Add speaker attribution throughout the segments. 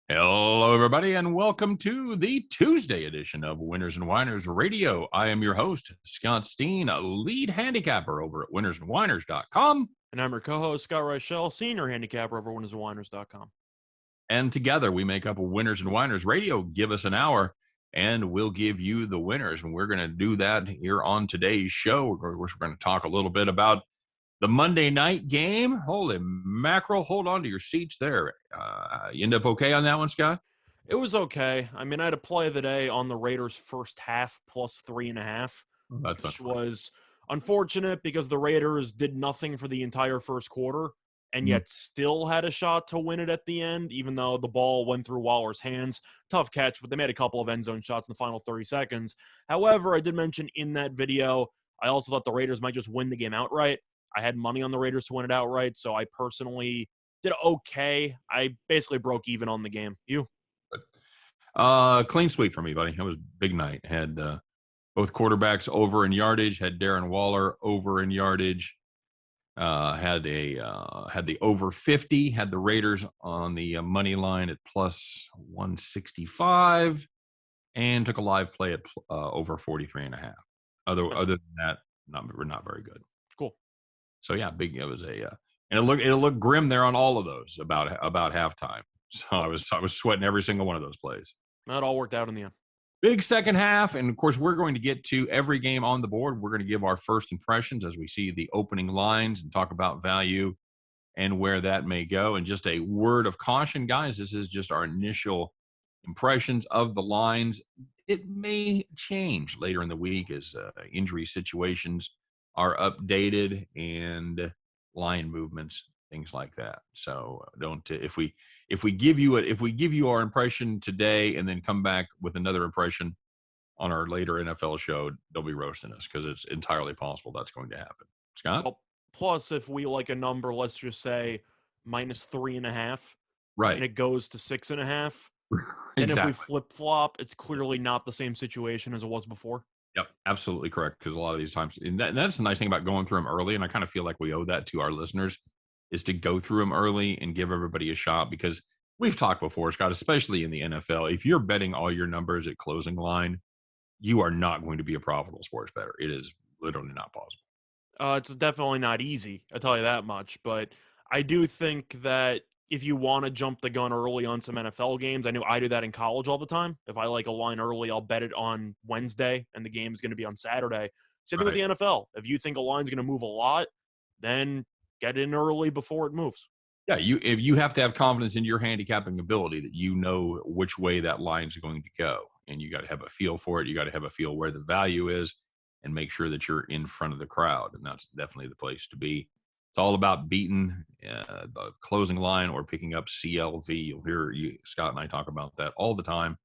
Speaker 1: Hello, everybody, and welcome to the Tuesday edition of Winners and Winers Radio. I am your host, Scott Steehn, a lead handicapper over at winnersandwiners.com.
Speaker 2: And I'm your co-host, Scott Reichel, senior handicapper over winnersandwiners.com.
Speaker 1: And together we make up a Winners and Winers Radio. Give us an hour, and we'll give you the winners. And we're going to do that here on today's show. We're going to talk a little bit about the Monday night game. Holy mackerel. Hold on to your seats there. You end up okay on that one, Scott?
Speaker 2: It was okay. I mean, I had a play of the day on the Raiders' first half plus 3.5, which was unfortunate because the Raiders did nothing for the entire first quarter and yet still had a shot to win it at the end, even though the ball went through Waller's hands. Tough catch, but they made a couple of end zone shots in the final 30 seconds. However, I did mention in that video, I also thought the Raiders might just win the game outright. I had money on the Raiders to win it outright, so I personally did okay. I basically broke even on the game. You?
Speaker 1: Clean sweep for me, buddy. It was a big night. Had both quarterbacks over in yardage. Had Darren Waller over in yardage. Had the over 50. Had the Raiders on the money line at plus 165, and took a live play at over 43.5. Other than that, not very good.
Speaker 2: Cool.
Speaker 1: So yeah, big. It was and it looked grim there on all of those about halftime. So I was sweating every single one of those plays.
Speaker 2: That all worked out in the end.
Speaker 1: Big second half, and of course we're going to get to every game on the board. We're going to give our first impressions as we see the opening lines and talk about value and where that may go. And just a word of caution, guys, this is just our initial impressions of the lines. It may change later in the week as injury situations are updated and line movements, things like that. So don't if we give you our impression today and then come back with another impression on our later NFL show, don't be roasting us because it's entirely possible that's going to happen. Scott?
Speaker 2: Well, plus, if we like a number, let's just say minus 3.5,
Speaker 1: right,
Speaker 2: and it goes to 6.5, and
Speaker 1: exactly.
Speaker 2: if we flip flop, it's clearly not the same situation as it was before.
Speaker 1: Yep, absolutely correct. Because a lot of these times, and that's the nice thing about going through them early, and I kind of feel like we owe that to our listeners, is to go through them early and give everybody a shot. Because we've talked before, Scott, especially in the NFL, if you're betting all your numbers at closing line, you are not going to be a profitable sports bettor. It is literally not possible.
Speaker 2: It's definitely not easy, I'll tell you that much. But I do think that if you want to jump the gun early on some NFL games, I know I do that in college all the time. If I like a line early, I'll bet it on Wednesday, and the game is going to be on Saturday. Same thing with the NFL. If you think a line's going to move a lot, then get in early before it moves.
Speaker 1: Yeah, if you have to have confidence in your handicapping ability that you know which way that line's going to go, and you got to have a feel for it. You got to have a feel where the value is, and make sure that you're in front of the crowd, and that's definitely the place to be. It's all about beating the closing line or picking up CLV. You'll hear Scott and I talk about that all the time,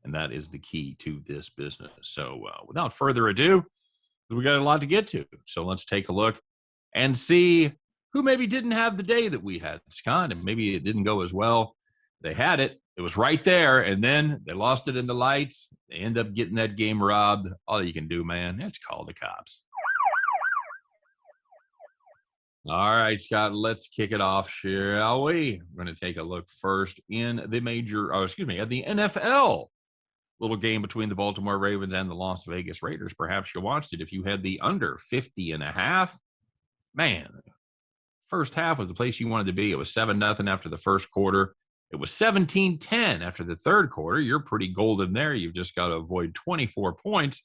Speaker 1: and that is the key to this business. So without further ado, we got a lot to get to. So let's take a look and see who maybe didn't have the day that we had, Scott, and maybe it didn't go as well. They had it. It was right there, and then they lost it in the lights. They end up getting that game robbed. All you can do, man, is call the cops. All right, Scott, let's kick it off, shall we? We're going to take a look first in the at the NFL. Little game between the Baltimore Ravens and the Las Vegas Raiders. Perhaps you watched it if you had the under 50.5. Man, first half was the place you wanted to be. It was 7-0 after the first quarter. It was 17-10 after the third quarter. You're pretty golden there. You've just got to avoid 24 points.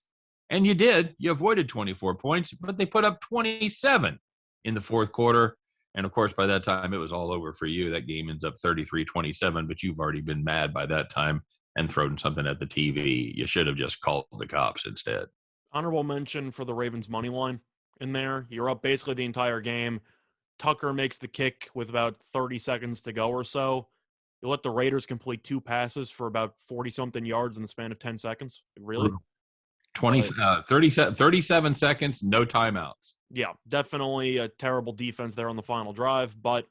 Speaker 1: And you did. You avoided 24 points, but they put up 27 in the fourth quarter. And, of course, by that time, it was all over for you. That game ends up 33-27, but you've already been mad by that time and thrown something at the TV. You should have just called the cops instead.
Speaker 2: Honorable mention for the Ravens money line in there. You're up basically the entire game. Tucker makes the kick with about 30 seconds to go or so. You let the Raiders complete 2 passes for about 40-something yards in the span of 10 seconds. Really?
Speaker 1: 37 seconds, no timeouts.
Speaker 2: Yeah, definitely a terrible defense there on the final drive, but,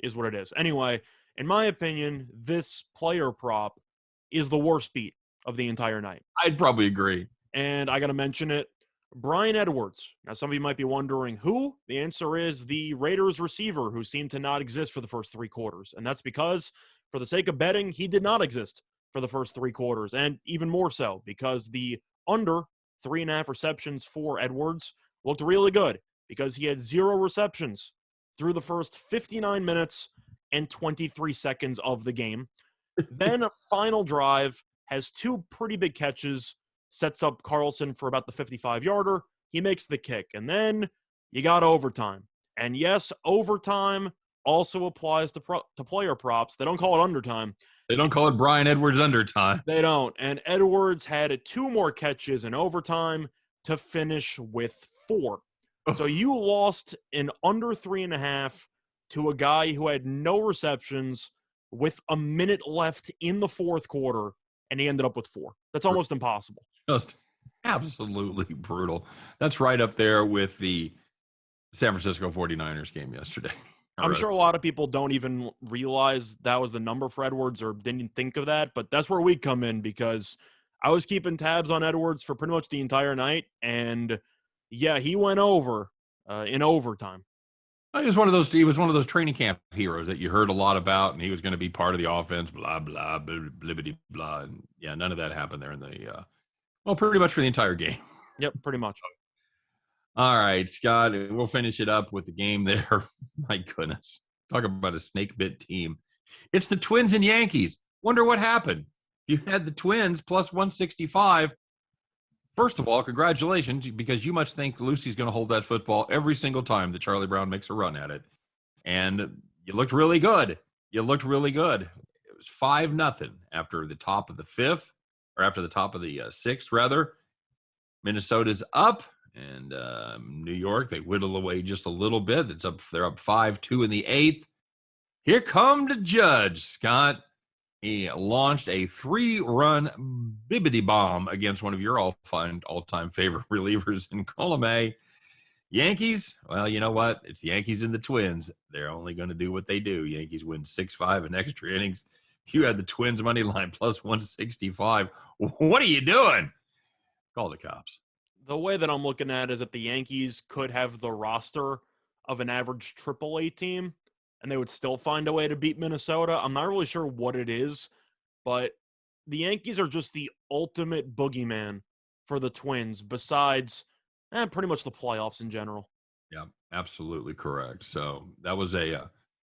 Speaker 2: is what it is. Anyway, in my opinion, this player prop is the worst beat of the entire night.
Speaker 1: I'd probably agree.
Speaker 2: And I got to mention it. Bryan Edwards. Now, some of you might be wondering who. The answer is the Raiders receiver who seemed to not exist for the first 3 quarters. And that's because For the sake of betting, he did not exist for the first 3 quarters, and even more so because the under 3.5 receptions for Edwards looked really good because he had 0 receptions through the first 59 minutes and 23 seconds of the game. Then a final drive has 2 pretty big catches, sets up Carlson for about the 55-yarder. He makes the kick, and then you got overtime. And yes, overtime also applies to player props. They don't call it undertime.
Speaker 1: They don't call it Brian Edwards undertime.
Speaker 2: They don't. And Edwards had 2 more catches in overtime to finish with 4. So you lost in under 3.5 to a guy who had no receptions with a minute left in the fourth quarter, and he ended up with 4. That's almost impossible.
Speaker 1: Just absolutely brutal. That's right up there with the San Francisco 49ers game yesterday.
Speaker 2: I'm sure a lot of people don't even realize that was the number for Edwards or didn't think of that, but that's where we come in because I was keeping tabs on Edwards for pretty much the entire night, and yeah, he went over in overtime.
Speaker 1: He was one of those training camp heroes that you heard a lot about, and he was going to be part of the offense, blah, blah, blibbity, blah. And yeah, none of that happened there in the, pretty much for the entire game.
Speaker 2: Yep, pretty much.
Speaker 1: All right, Scott, we'll finish it up with the game there. My goodness. Talk about a snake bit team. It's the Twins and Yankees. Wonder what happened. You had the Twins plus 165. First of all, congratulations, because you must think Lucy's going to hold that football every single time that Charlie Brown makes a run at it. And you looked really good. It was 5-0 after the top of the 5th, or after the top of the 6th, rather. Minnesota's up. And New York, they whittle away just a little bit. They're up 5-2 in the 8th. Here come the Judge, Scott. He launched a 3-run bibbity bomb against one of your all-time favorite relievers in Colomé. Yankees, well, you know what? It's the Yankees and the Twins. They're only going to do what they do. Yankees win 6-5 in extra innings. You had the Twins money line plus 165. What are you doing? Call the cops.
Speaker 2: The way that I'm looking at it is that the Yankees could have the roster of an average AAA team, and they would still find a way to beat Minnesota. I'm not really sure what it is, but the Yankees are just the ultimate boogeyman for the Twins, besides pretty much the playoffs in general.
Speaker 1: Yeah, absolutely correct. So that was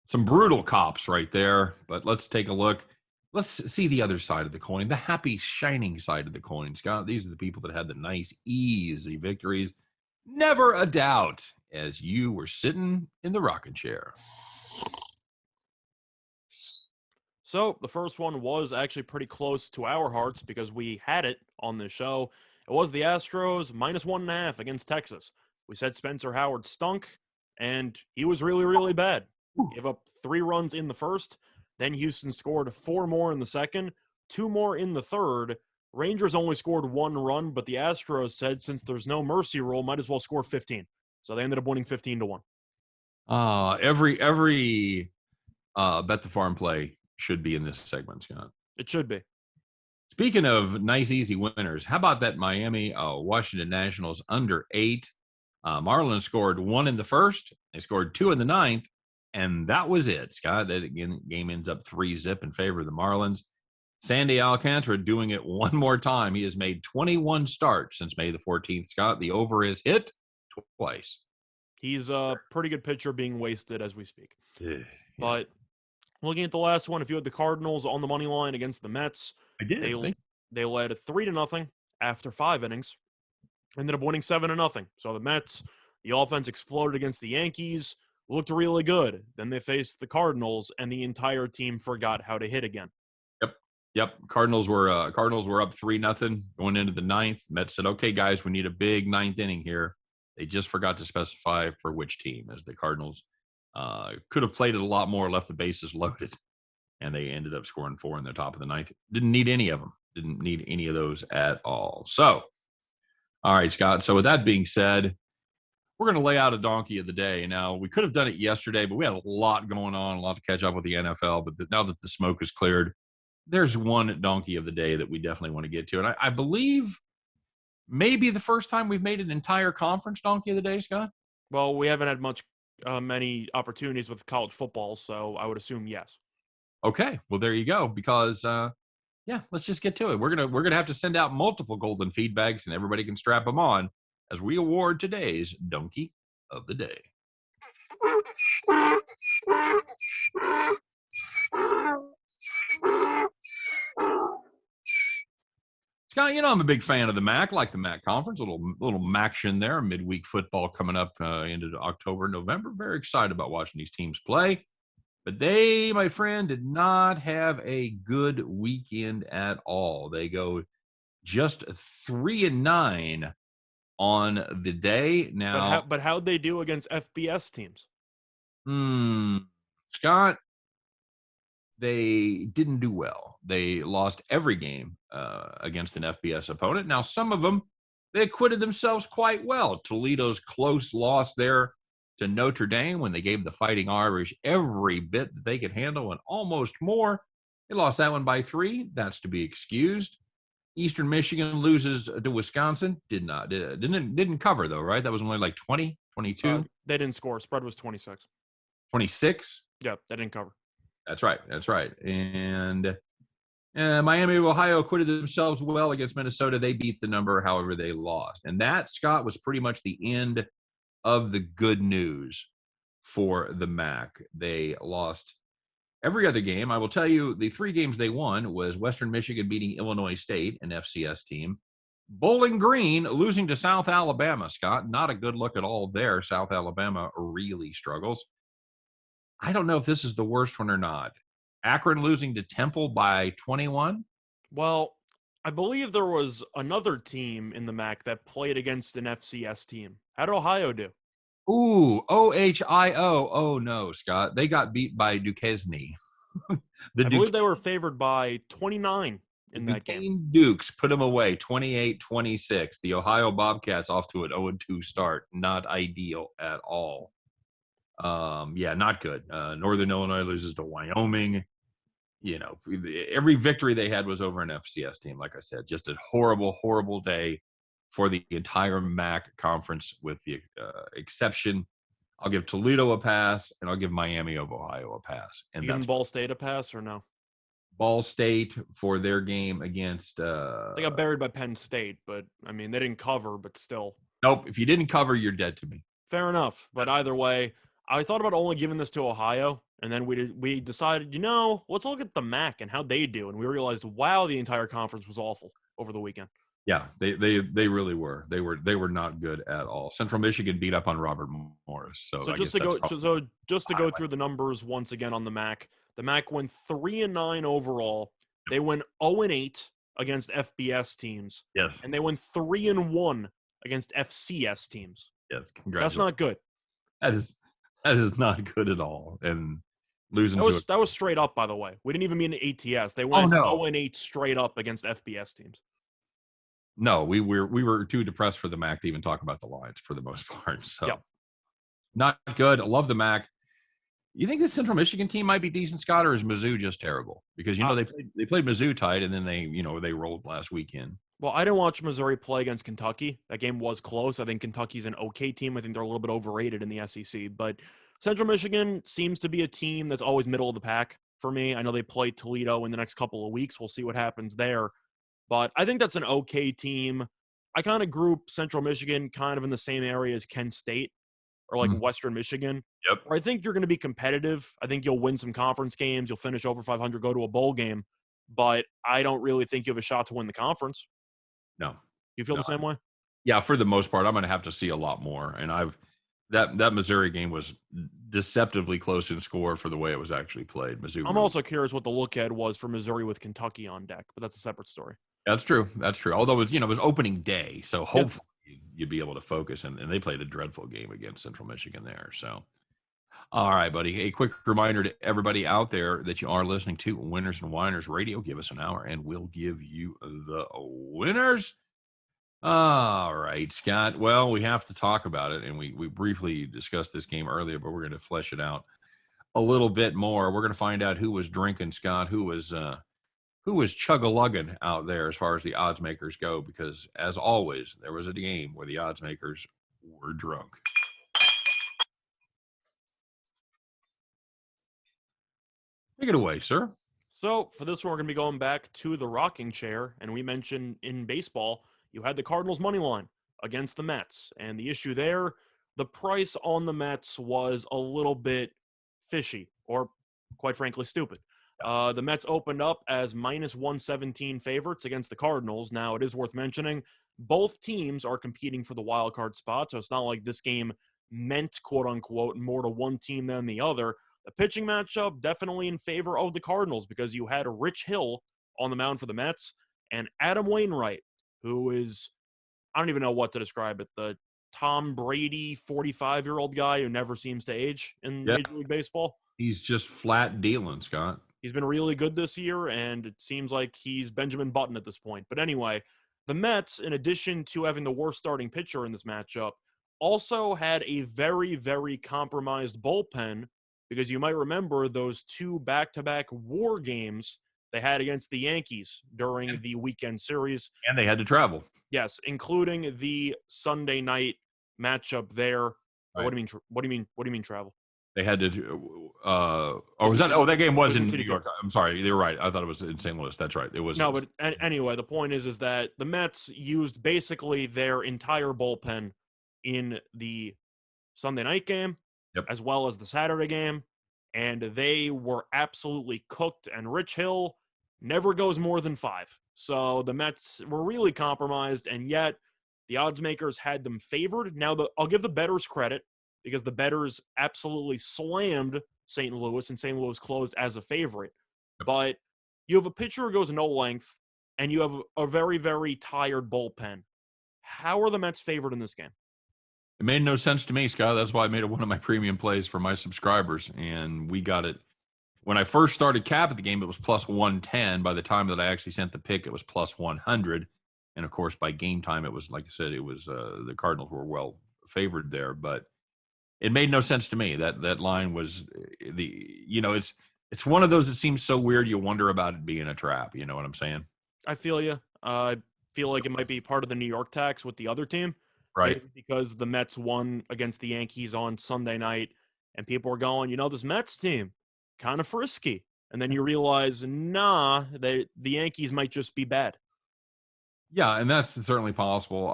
Speaker 1: some brutal cops right there, but let's take a look. Let's see the other side of the coin, the happy, shining side of the coin, Scott. These are the people that had the nice, easy victories. Never a doubt as you were sitting in the rocking chair.
Speaker 2: So the first one was actually pretty close to our hearts because we had it on the show. It was the Astros minus 1.5 against Texas. We said Spencer Howard stunk, and he was really, really bad. Gave up 3 runs in the first. Then Houston scored 4 more in the second, 2 more in the third. Rangers only scored 1 run, but the Astros said since there's no mercy rule, might as well score 15. So they ended up winning 15-1.
Speaker 1: Every Bet the Farm play should be in this segment, Scott.
Speaker 2: It should be.
Speaker 1: Speaking of nice, easy winners, how about that Miami Washington Nationals under 8? Marlins scored 1 in the first. They scored 2 in the 9th. And that was it, Scott. That game ends up 3-0 in favor of the Marlins. Sandy Alcantara doing it one more time. He has made 21 starts since May the 14th, Scott. The over is hit twice.
Speaker 2: He's a pretty good pitcher being wasted as we speak.
Speaker 1: Yeah.
Speaker 2: But looking at the last one, if you had the Cardinals on the money line against the Mets,
Speaker 1: I did.
Speaker 2: They led 3-0 after 5 innings. Ended up winning 7-0. So the Mets, the offense exploded against the Yankees. Looked really good. Then they faced the Cardinals, and the entire team forgot how to hit again.
Speaker 1: Yep. Cardinals were up 3-0 going into the 9th. Mets said, "Okay, guys, we need a big 9th inning here." They just forgot to specify for which team, as the Cardinals could have played it a lot more, left the bases loaded, and they ended up scoring 4 in the top of the 9th. Didn't need any of them. Didn't need any of those at all. So, all right, Scott. So with that being said, we're going to lay out a donkey of the day. Now, we could have done it yesterday, but we had a lot going on, a lot to catch up with the NFL. But now that the smoke is cleared, there's one donkey of the day that we definitely want to get to. And I believe maybe the first time we've made an entire conference donkey of the day, Scott?
Speaker 2: Well, we haven't had many opportunities with college football, so I would assume yes.
Speaker 1: Okay, well there you go. Because let's just get to it. We're gonna have to send out multiple golden feedbacks, and everybody can strap them on as we award today's Donkey of the Day. Scott, I'm a big fan of the MAC, like the MAC conference. Little MACtion there, midweek football coming up into October, November. Very excited about watching these teams play. But they, my friend, did not have a good weekend at all. They go just 3-9 on the day. Now,
Speaker 2: but how'd they do against FBS teams?
Speaker 1: Scott, they didn't do well. They lost every game against an FBS opponent. Now, some of them, they acquitted themselves quite well. Toledo's close loss there to Notre Dame when they gave the Fighting Irish every bit that they could handle and almost more. They lost that one by 3. That's to be excused. Eastern Michigan loses to Wisconsin. Didn't cover, though, right? That was only like 20, 22?
Speaker 2: They didn't score. Spread was 26.
Speaker 1: 26?
Speaker 2: Yep, they didn't cover.
Speaker 1: That's right. And Miami of Ohio acquitted themselves well against Minnesota. They beat the number, however, they lost. And that, Scott, was pretty much the end of the good news for the MAC. They lost every other game. I will tell you, the 3 games they won was Western Michigan beating Illinois State, an FCS team. Bowling Green losing to South Alabama, Scott. Not a good look at all there. South Alabama really struggles. I don't know if this is the worst one or not. Akron losing to Temple by 21.
Speaker 2: Well, I believe there was another team in the MAC that played against an FCS team. How did Ohio do?
Speaker 1: Ooh, OHIO. Oh, no, Scott. They got beat by Duquesne.
Speaker 2: I believe they were favored by 29 in that game.
Speaker 1: Dukes put them away, 28-26. The Ohio Bobcats off to an 0-2 start. Not ideal at all. Not good. Northern Illinois loses to Wyoming. Every victory they had was over an FCS team. Like I said, just a horrible, horrible day for the entire MAC conference, with the exception. I'll give Toledo a pass, and I'll give Miami of Ohio a pass. And
Speaker 2: you giving Ball State a pass or no?
Speaker 1: Ball State for their game against
Speaker 2: they got buried by Penn State, but I mean they didn't cover, but still.
Speaker 1: Nope. If you didn't cover, you're dead to me.
Speaker 2: Fair enough. But either way, I thought about only giving this to Ohio, and then we decided, let's look at the MAC and how they do, and we realized, wow, the entire conference was awful over the weekend.
Speaker 1: Yeah, they really were. They were not good at all. Central Michigan beat up on Robert Morris. So
Speaker 2: just to go through the numbers once again on the MAC went 3-9 overall. They went 0-8 against FBS teams.
Speaker 1: Yes,
Speaker 2: and they went 3-1 against FCS teams.
Speaker 1: Yes, congratulations.
Speaker 2: That's not good.
Speaker 1: That is not good at all. And losing
Speaker 2: that was straight up, by the way. We didn't even mean ATS. They went 0-8 straight up against FBS teams.
Speaker 1: No, we were too depressed for the MAC to even talk about the lines for the most part. So, Not good. I love the MAC. You think this Central Michigan team might be decent, Scott, or is Mizzou just terrible? Because they played Mizzou tight, and then they rolled last weekend.
Speaker 2: Well, I didn't watch Missouri play against Kentucky. That game was close. I think Kentucky's an okay team. I think they're a little bit overrated in the SEC. But Central Michigan seems to be a team that's always middle of the pack for me. I know they play Toledo in the next couple of weeks. We'll see what happens there. But I think that's an okay team. I kind of group Central Michigan kind of in the same area as Kent State or like Western Michigan.
Speaker 1: Yep.
Speaker 2: Where I think you're going to be competitive. I think you'll win some conference games. You'll finish over 500, go to a bowl game. But I don't really think you have a shot to win the conference.
Speaker 1: No.
Speaker 2: You feel the same way?
Speaker 1: Yeah, for the most part, I'm going to have to see a lot more. And that Missouri game was deceptively close in score for the way it was actually played. Mizzou.
Speaker 2: I'm also curious what the look ahead was for Missouri with Kentucky on deck, but that's a separate story.
Speaker 1: That's true. Although it was opening day, so hopefully you'd be able to focus. And they played a dreadful game against Central Michigan there. So, all right, buddy. A quick reminder to everybody out there that you are listening to Winners and Winers Radio. Give us an hour, and we'll give you the winners. All right, Scott. Well, we have to talk about it, and we briefly discussed this game earlier, but we're going to flesh it out a little bit more. We're going to find out who was drinking, Scott, who was chug-a-lugging out there as far as the odds makers go, because as always, there was a game where the odds makers were drunk. Take it away, sir.
Speaker 2: So for this one, we're going to be going back to the rocking chair. And we mentioned in baseball, you had the Cardinals money line against the Mets. And the issue there, the price on the Mets was a little bit fishy or quite frankly stupid. The Mets opened up as minus 117 favorites against the Cardinals. Now, it is worth mentioning, both teams are competing for the wild card spot. So it's not like this game meant, quote unquote, more to one team than the other. The pitching matchup definitely in favor of the Cardinals because you had Rich Hill on the mound for the Mets and Adam Wainwright, who is, I don't even know what to describe it, the Tom Brady 45-year-old guy who never seems to age in Major League Baseball.
Speaker 1: He's just flat dealing, Scott.
Speaker 2: He's been really good this year, and it seems like he's Benjamin Button at this point. But anyway, the Mets, in addition to having the worst starting pitcher in this matchup, also had a very, very compromised bullpen because you might remember those two back-to-back war games they had against the Yankees during the weekend series.
Speaker 1: And they had to travel.
Speaker 2: Yes, including the Sunday night matchup there.
Speaker 1: Right.
Speaker 2: What do you mean travel?
Speaker 1: They had to that game was in New York. I'm sorry, you're right. I thought it was in St. Louis. That's right. It was.
Speaker 2: No, but anyway, the point is that the Mets used basically their entire bullpen in the Sunday night game, as well as the Saturday game, and they were absolutely cooked. And Rich Hill never goes more than 5. So the Mets were really compromised, and yet the odds makers had them favored. Now, I'll give the bettors credit because the bettors absolutely slammed St. Louis, and St. Louis closed as a favorite. But you have a pitcher who goes no length, and you have a very, very tired bullpen. How are the Mets favored in this game?
Speaker 1: It made no sense to me, Scott. That's why I made it one of my premium plays for my subscribers, and we got it. When I first started capping the game, it was plus 110. By the time that I actually sent the pick, it was plus 100. And, of course, by game time, it was, like I said, it was the Cardinals were well favored there. But it made no sense to me. That line was it's one of those that seems so weird you wonder about it being a trap. You know what I'm saying?
Speaker 2: I feel you. I feel like it might be part of the New York tax with the other team.
Speaker 1: Right.
Speaker 2: Because the Mets won against the Yankees on Sunday night, and people were going, this Mets team, kind of frisky. And then you realize, the Yankees might just be bad.
Speaker 1: Yeah, and that's certainly possible.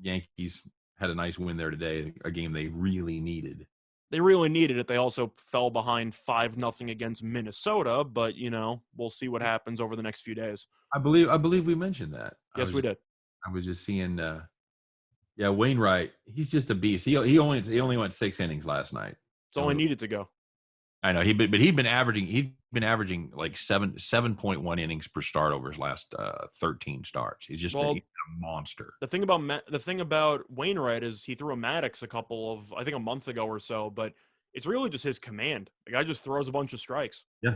Speaker 1: Yankees had a nice win there today, a game they really needed.
Speaker 2: They really needed it. They also fell behind 5-0 against Minnesota, but, we'll see what happens over the next few days.
Speaker 1: I believe we mentioned that.
Speaker 2: Yes, we did.
Speaker 1: I was just seeing Wainwright, he's just a beast. He only went 6 innings last night.
Speaker 2: It's all he needed to go.
Speaker 1: I know he'd been averaging like 7.1 innings per start over his last 13 starts. He's just a monster.
Speaker 2: The thing about Wainwright is he threw a Maddox a month ago or so, but it's really just his command. The guy just throws a bunch of strikes.
Speaker 1: Yeah.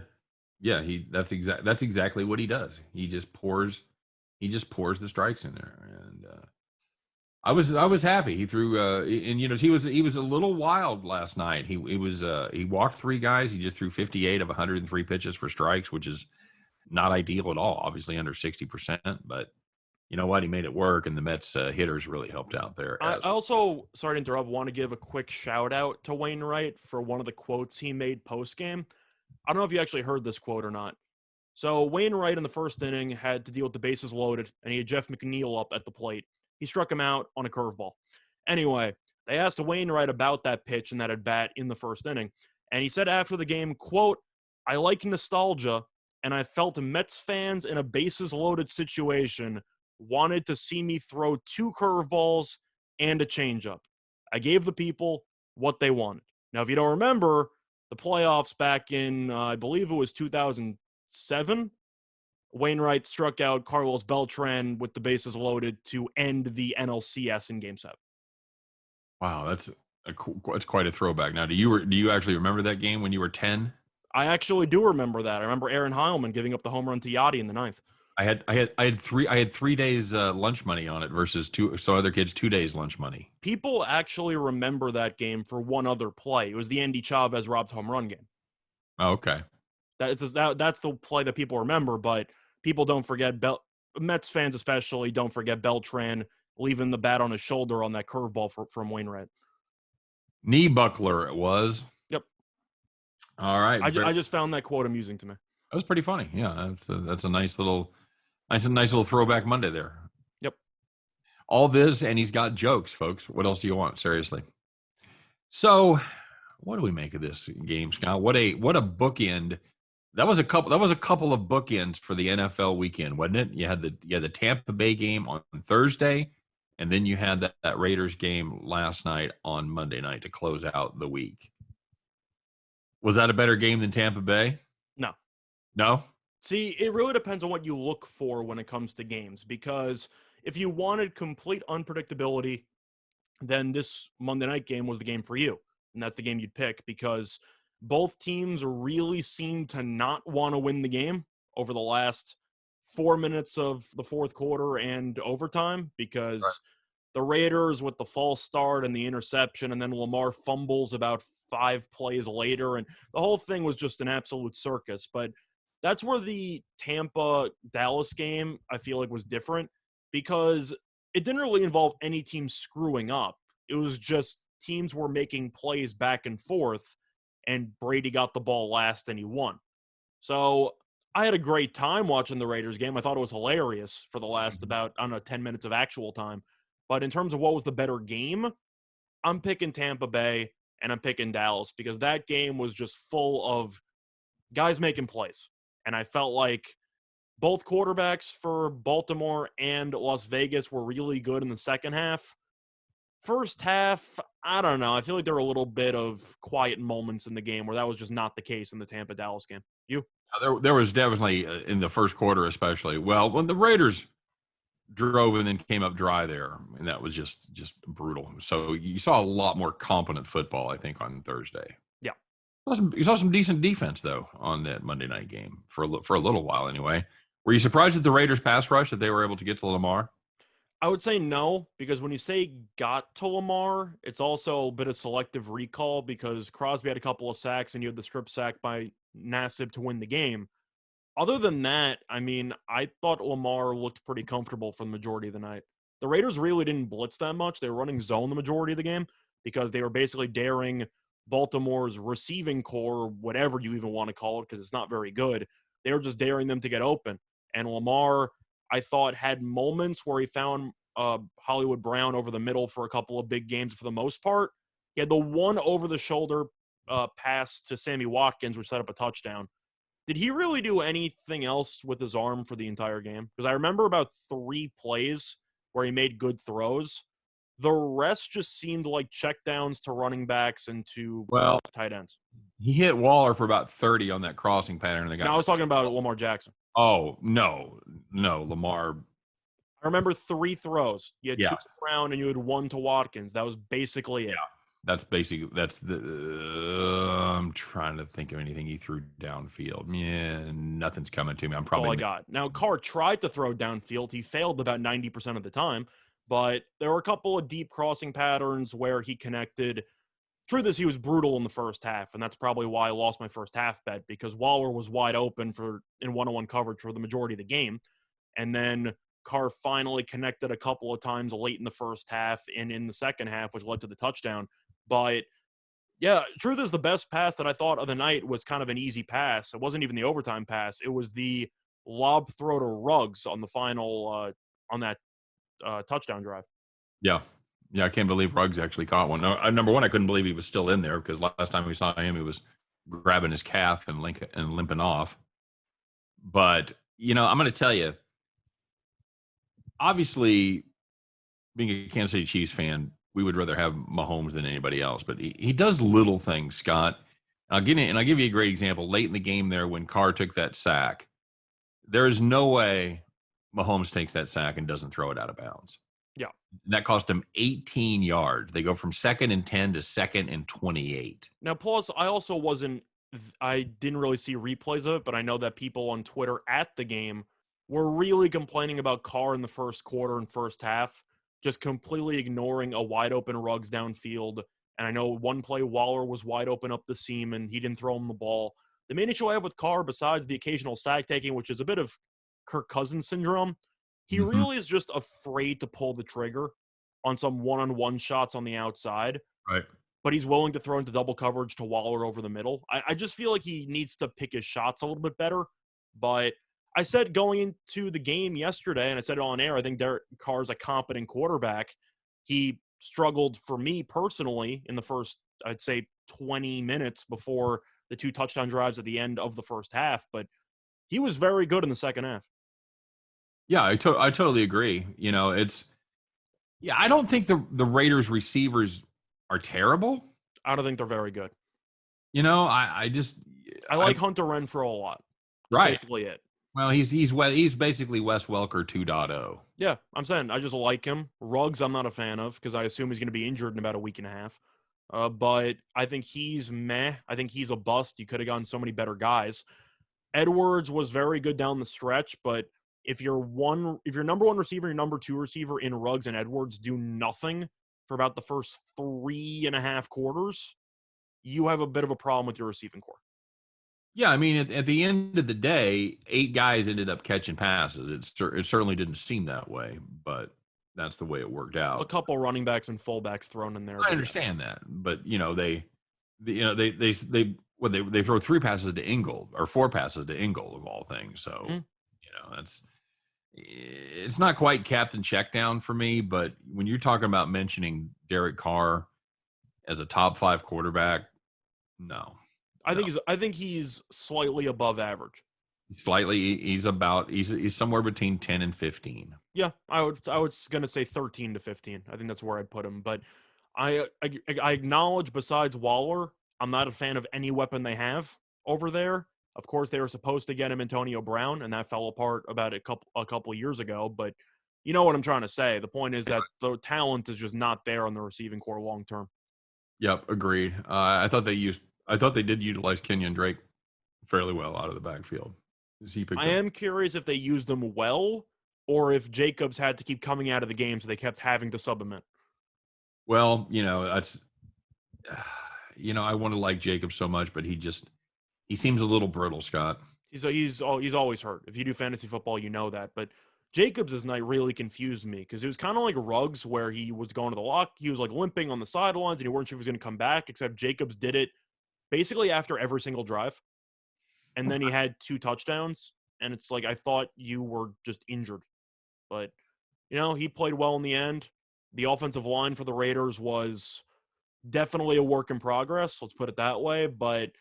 Speaker 1: That's exactly what he does. He just pours the strikes in there, and I was happy. He threw, and he was a little wild last night. He walked 3 guys. He just threw 58 of 103 pitches for strikes, which is not ideal at all. Obviously under 60%, but you know what? He made it work, and the Mets hitters really helped out there.
Speaker 2: I also, sorry to interrupt, want to give a quick shout out to Wainwright for one of the quotes he made post game. I don't know if you actually heard this quote or not. So Wainwright in the first inning had to deal with the bases loaded, and he had Jeff McNeil up at the plate. He struck him out on a curveball. Anyway, they asked Wainwright about that pitch and that at bat in the first inning. And he said after the game, quote, "I like nostalgia, and I felt Mets fans in a bases-loaded situation wanted to see me throw 2 curveballs and a changeup. I gave the people what they wanted." Now, if you don't remember, the playoffs back in, I believe it was 2007, Wainwright struck out Carlos Beltran with the bases loaded to end the NLCS in Game 7.
Speaker 1: Wow, that's quite a throwback. Now, do you actually remember that game when you were 10?
Speaker 2: I actually do remember that. I remember Aaron Heilman giving up the home run to Yachty in the 9th.
Speaker 1: I had 3 days lunch money on it versus 2. So other kids 2 days lunch money.
Speaker 2: People actually remember that game for one other play. It was the Andy Chavez robbed home run game.
Speaker 1: Oh, okay.
Speaker 2: That's the play that people remember, but people don't forget, Mets fans especially don't forget Beltran leaving the bat on his shoulder on that curveball from Wainwright.
Speaker 1: Knee buckler it was.
Speaker 2: Yep.
Speaker 1: All right.
Speaker 2: I just found that quote amusing to me.
Speaker 1: That was pretty funny. Yeah, that's a nice little throwback Monday there.
Speaker 2: Yep.
Speaker 1: All this, and he's got jokes, folks. What else do you want? Seriously. So, what do we make of this game, Scott? What a bookend. That was a couple of bookends for the NFL weekend, wasn't it? You had the Tampa Bay game on Thursday, and then you had that Raiders game last night on Monday night to close out the week. Was that a better game than Tampa Bay?
Speaker 2: No.
Speaker 1: No?
Speaker 2: See, it really depends on what you look for when it comes to games, because if you wanted complete unpredictability, then this Monday night game was the game for you. And that's the game you'd pick, because both teams really seemed to not want to win the game over the last 4 minutes of the fourth quarter and overtime, because the Raiders with the false start and the interception, and then Lamar fumbles about 5 plays later, and the whole thing was just an absolute circus. But that's where the Tampa-Dallas game, I feel like, was different, because it didn't really involve any team screwing up. It was just teams were making plays back and forth, and Brady got the ball last and he won. So I had a great time watching the Raiders game. I thought it was hilarious for the last about, 10 minutes of actual time. But in terms of what was the better game, I'm picking Tampa Bay and I'm picking Dallas, because that game was just full of guys making plays. And I felt like both quarterbacks for Baltimore and Las Vegas were really good in the second half. First half, I don't know. I feel like there were a little bit of quiet moments in the game where that was just not the case in the Tampa-Dallas game. You?
Speaker 1: There was definitely in the first quarter, especially. Well, when the Raiders drove and then came up dry there, and that was just brutal. So you saw a lot more competent football, I think, on Thursday.
Speaker 2: Yeah.
Speaker 1: You saw some decent defense, though, on that Monday night game for a little while anyway. Were you surprised at the Raiders pass rush, that they were able to get to Lamar?
Speaker 2: I would say no, because when you say got to Lamar, it's also a bit of selective recall, because Crosby had a couple of sacks and you had the strip sack by Nassib to win the game. Other than that, I mean, I thought Lamar looked pretty comfortable for the majority of the night. The Raiders really didn't blitz that much. They were running zone the majority of the game, because they were basically daring Baltimore's receiving core, whatever you even want to call it, because it's not very good. They were just daring them to get open. And Lamar, I thought, had moments where he found Hollywood Brown over the middle for a couple of big games for the most part. He had the one over-the-shoulder pass to Sammy Watkins, which set up a touchdown. Did he really do anything else with his arm for the entire game? Because I remember about 3 plays where he made good throws. The rest just seemed like checkdowns to running backs and to tight ends.
Speaker 1: He hit Waller for about 30 on that crossing pattern.
Speaker 2: No, I was talking about Lamar Jackson.
Speaker 1: Oh, no, Lamar.
Speaker 2: I remember 3 throws. You had 2 to Brown and you had 1 to Watkins. That was basically it.
Speaker 1: Yeah. I'm trying to think of anything he threw downfield. Yeah, nothing's coming to me.
Speaker 2: That's all I got. Now, Carr tried to throw downfield. He failed about 90% of the time, but there were a couple of deep crossing patterns where he connected. Truth is, he was brutal in the first half, and that's probably why I lost my first half bet, because Waller was wide open in one-on-one coverage for the majority of the game. And then Carr finally connected a couple of times late in the first half and in the second half, which led to the touchdown. But yeah, truth is, the best pass that I thought of the night was kind of an easy pass. It wasn't even the overtime pass. It was the lob throw to Ruggs on the final on that touchdown drive.
Speaker 1: Yeah, I can't believe Ruggs actually caught one. Number one, I couldn't believe he was still in there, because last time we saw him, he was grabbing his calf and limping off. But I'm going to tell you, obviously, being a Kansas City Chiefs fan, we would rather have Mahomes than anybody else. But he does little things, Scott. I'll give you a great example. Late in the game there, when Carr took that sack, there is no way Mahomes takes that sack and doesn't throw it out of bounds.
Speaker 2: Yeah.
Speaker 1: That cost him 18 yards. They go from 2nd and 10 to 2nd and 28.
Speaker 2: Now, plus, I didn't really see replays of it, but I know that people on Twitter at the game were really complaining about Carr in the first quarter and first half, just completely ignoring a wide-open Ruggs downfield. And I know one play, Waller was wide open up the seam, and he didn't throw him the ball. The main issue I have with Carr, besides the occasional sack taking, which is a bit of Kirk Cousins syndrome, he really is just afraid to pull the trigger on some one-on-one shots on the outside.
Speaker 1: Right.
Speaker 2: but he's willing to throw into double coverage to Waller over the middle. I just feel like he needs to pick his shots a little bit better. But I said going into the game yesterday, and I said it on air, I think Derek Carr's a competent quarterback. He struggled for me personally in the first, I'd say, 20 minutes before the 2 touchdown drives at the end of the first half, but he was very good in the second half.
Speaker 1: Yeah, I totally agree. I don't think the Raiders receivers are terrible.
Speaker 2: I don't think they're very good.
Speaker 1: I
Speaker 2: like Hunter Renfrow a lot. That's
Speaker 1: right.
Speaker 2: basically it.
Speaker 1: Well, he's basically Wes Welker 2.0.
Speaker 2: Yeah, I'm saying I just like him. Ruggs, I'm not a fan of because I assume he's going to be injured in about a week and a half. But I think he's meh. I think he's a bust. You could have gotten so many better guys. Edwards was very good down the stretch, but if your number one receiver, your number 2 receiver in Ruggs and Edwards do nothing for about the first 3.5 quarters, you have a bit of a problem with your receiving core.
Speaker 1: Yeah, I mean, at the end of the day, 8 guys ended up catching passes. It certainly didn't seem that way, but that's the way it worked out.
Speaker 2: A couple running backs and fullbacks thrown in there.
Speaker 1: I understand that, but they throw 3 passes to Ingold or 4 passes to Ingold of all things. So it's not quite captain checkdown for me. But when you're talking about mentioning Derek Carr as a top 5 quarterback, no.
Speaker 2: I think he's slightly above average.
Speaker 1: Slightly, he's somewhere between 10 and 15.
Speaker 2: Yeah, I was gonna say 13 to 15. I think that's where I'd put him. But I acknowledge, besides Waller, I'm not a fan of any weapon they have over there. Of course, they were supposed to get him Antonio Brown, and that fell apart about a couple years ago. But you know what I'm trying to say. The point is that the talent is just not there on the receiving core long term.
Speaker 1: Yep, agreed. I thought they did utilize Kenyon Drake fairly well out of the backfield.
Speaker 2: I am curious if they used him well or if Jacobs had to keep coming out of the game, so they kept having to sub him in.
Speaker 1: Well, that's I want to like Jacobs so much, but he seems a little brittle, Scott.
Speaker 2: He's always hurt. If you do fantasy football, you know that. But Jacobs' night really confused me because it was kind of like Ruggs, where he was going to the lock. He was like limping on the sidelines, and you weren't sure if he was going to come back, except Jacobs did it basically after every single drive. And then he had 2 touchdowns, and it's like, I thought you were just injured. But, he played well in the end. The offensive line for the Raiders was definitely a work in progress, let's put it that way. But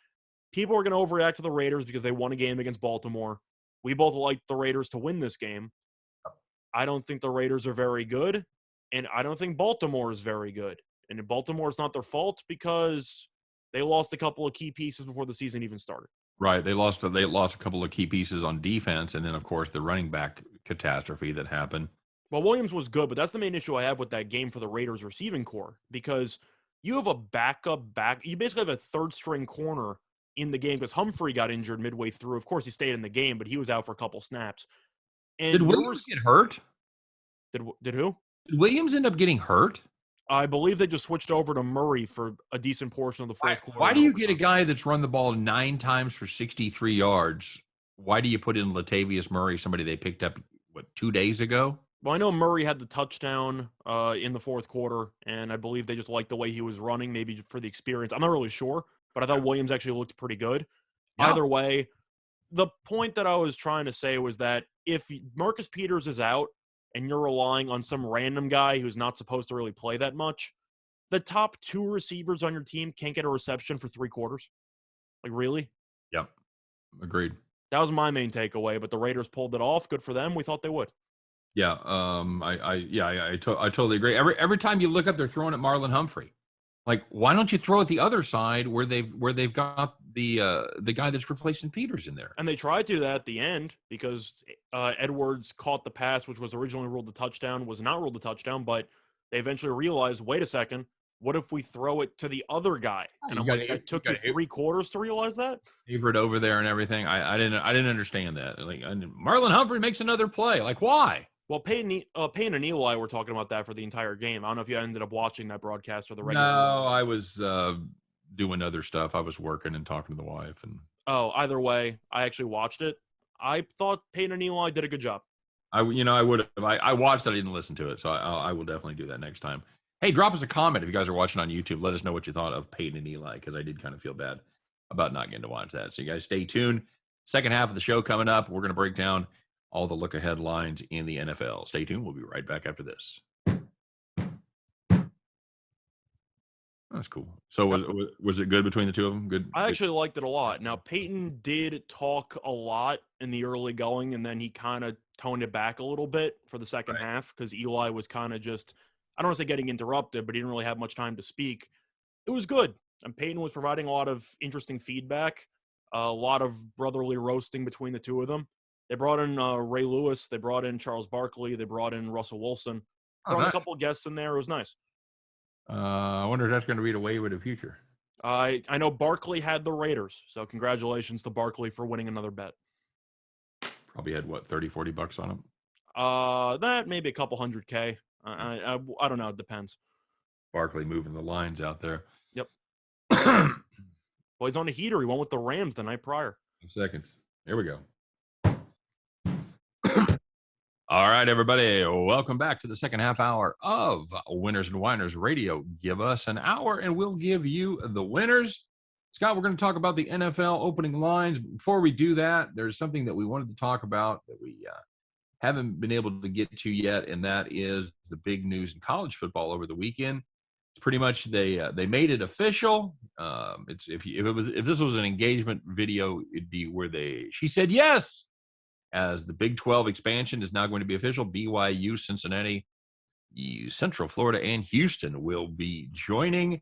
Speaker 2: people are going to overreact to the Raiders because they won a game against Baltimore. We both liked the Raiders to win this game. I don't think the Raiders are very good, and I don't think Baltimore is very good. And Baltimore is not their fault because they lost a couple of key pieces before the season even started.
Speaker 1: Right. They lost a couple of key pieces on defense, and then, of course, the running back catastrophe that happened.
Speaker 2: Well, Williams was good, but that's the main issue I have with that game for the Raiders receiving core, because you have a you basically have a third-string corner in the game because Humphrey got injured midway through. Of course, he stayed in the game, but he was out for a couple snaps. And
Speaker 1: did Williams get hurt?
Speaker 2: Did who?
Speaker 1: Did Williams end up getting hurt?
Speaker 2: I believe they just switched over to Murray for a decent portion of the fourth quarter.
Speaker 1: Why do you get a guy that's run the ball 9 times for 63 yards? Why do you put in Latavius Murray, somebody they picked up, 2 days ago?
Speaker 2: Well, I know Murray had the touchdown in the fourth quarter, and I believe they just liked the way he was running, maybe for the experience. I'm not really sure, but I thought Williams actually looked pretty good. Yeah. Either way, the point that I was trying to say was that if Marcus Peters is out, and you're relying on some random guy who's not supposed to really play that much, the top 2 receivers on your team can't get a reception for 3 quarters. Like, really?
Speaker 1: Yep. Agreed.
Speaker 2: That was my main takeaway, but the Raiders pulled it off. Good for them. We thought they would.
Speaker 1: Yeah. I totally agree. Every time you look up, they're throwing at Marlon Humphrey. Like, why don't you throw at the other side where they've got the guy that's replacing Peters in there?
Speaker 2: And they tried to that at the end because Edwards caught the pass, which was originally ruled a touchdown, was not ruled a touchdown, but they eventually realized, wait a second, what if we throw it to the other guy? And it took you 3 quarters to realize that?
Speaker 1: Everett over there and everything. I didn't understand that. Like, Marlon Humphrey makes another play. Like, why?
Speaker 2: Well, Payne and Eli were talking about that for the entire game. I don't know if you ended up watching that broadcast or the regular.
Speaker 1: No, I was doing other stuff. I was working and talking to the wife.
Speaker 2: Either way, I actually watched it. I thought Payne and Eli did a good job.
Speaker 1: I would have. I watched it. I didn't listen to it, so I will definitely do that next time. Hey, drop us a comment if you guys are watching on YouTube. Let us know what you thought of Peyton and Eli, because I did kind of feel bad about not getting to watch that. So you guys stay tuned. Second half of the show coming up. We're going to break down all the look-ahead lines in the NFL. Stay tuned. We'll be right back after this. That's cool. So was it good between the two of them? Good.
Speaker 2: I actually liked it a lot. Now, Peyton did talk a lot in the early going, and then he kind of toned it back a little bit for the second half because Eli was kind of just, I don't want to say getting interrupted, but he didn't really have much time to speak. It was good. And Peyton was providing a lot of interesting feedback, a lot of brotherly roasting between the two of them. They brought in Ray Lewis. They brought in Charles Barkley. They brought in Russell Wilson. Brought in a couple of guests in there. It was nice.
Speaker 1: I wonder if that's going to be the wave of the future.
Speaker 2: I know Barkley had the Raiders, so congratulations to Barkley for winning another bet.
Speaker 1: Probably had, what, $30-$40 on him?
Speaker 2: That maybe a couple $100K. I don't know. It depends.
Speaker 1: Barkley moving the lines out there.
Speaker 2: Yep. Well, he's on a heater. He went with the Rams the night prior.
Speaker 1: 2 seconds. Here we go. All right, everybody. Welcome back to the second half hour of Winners and Winers Radio. Give us an hour and we'll give you the winners. Scott, we're going to talk about the NFL opening lines. Before we do that, there's something that we wanted to talk about that we haven't been able to get to yet, and that is the big news in college football over the weekend. It's pretty much they made it official. It's if this was an engagement video, it'd be where she said yes, as the Big 12 expansion is now going to be official. BYU, Cincinnati, Central Florida, and Houston will be joining.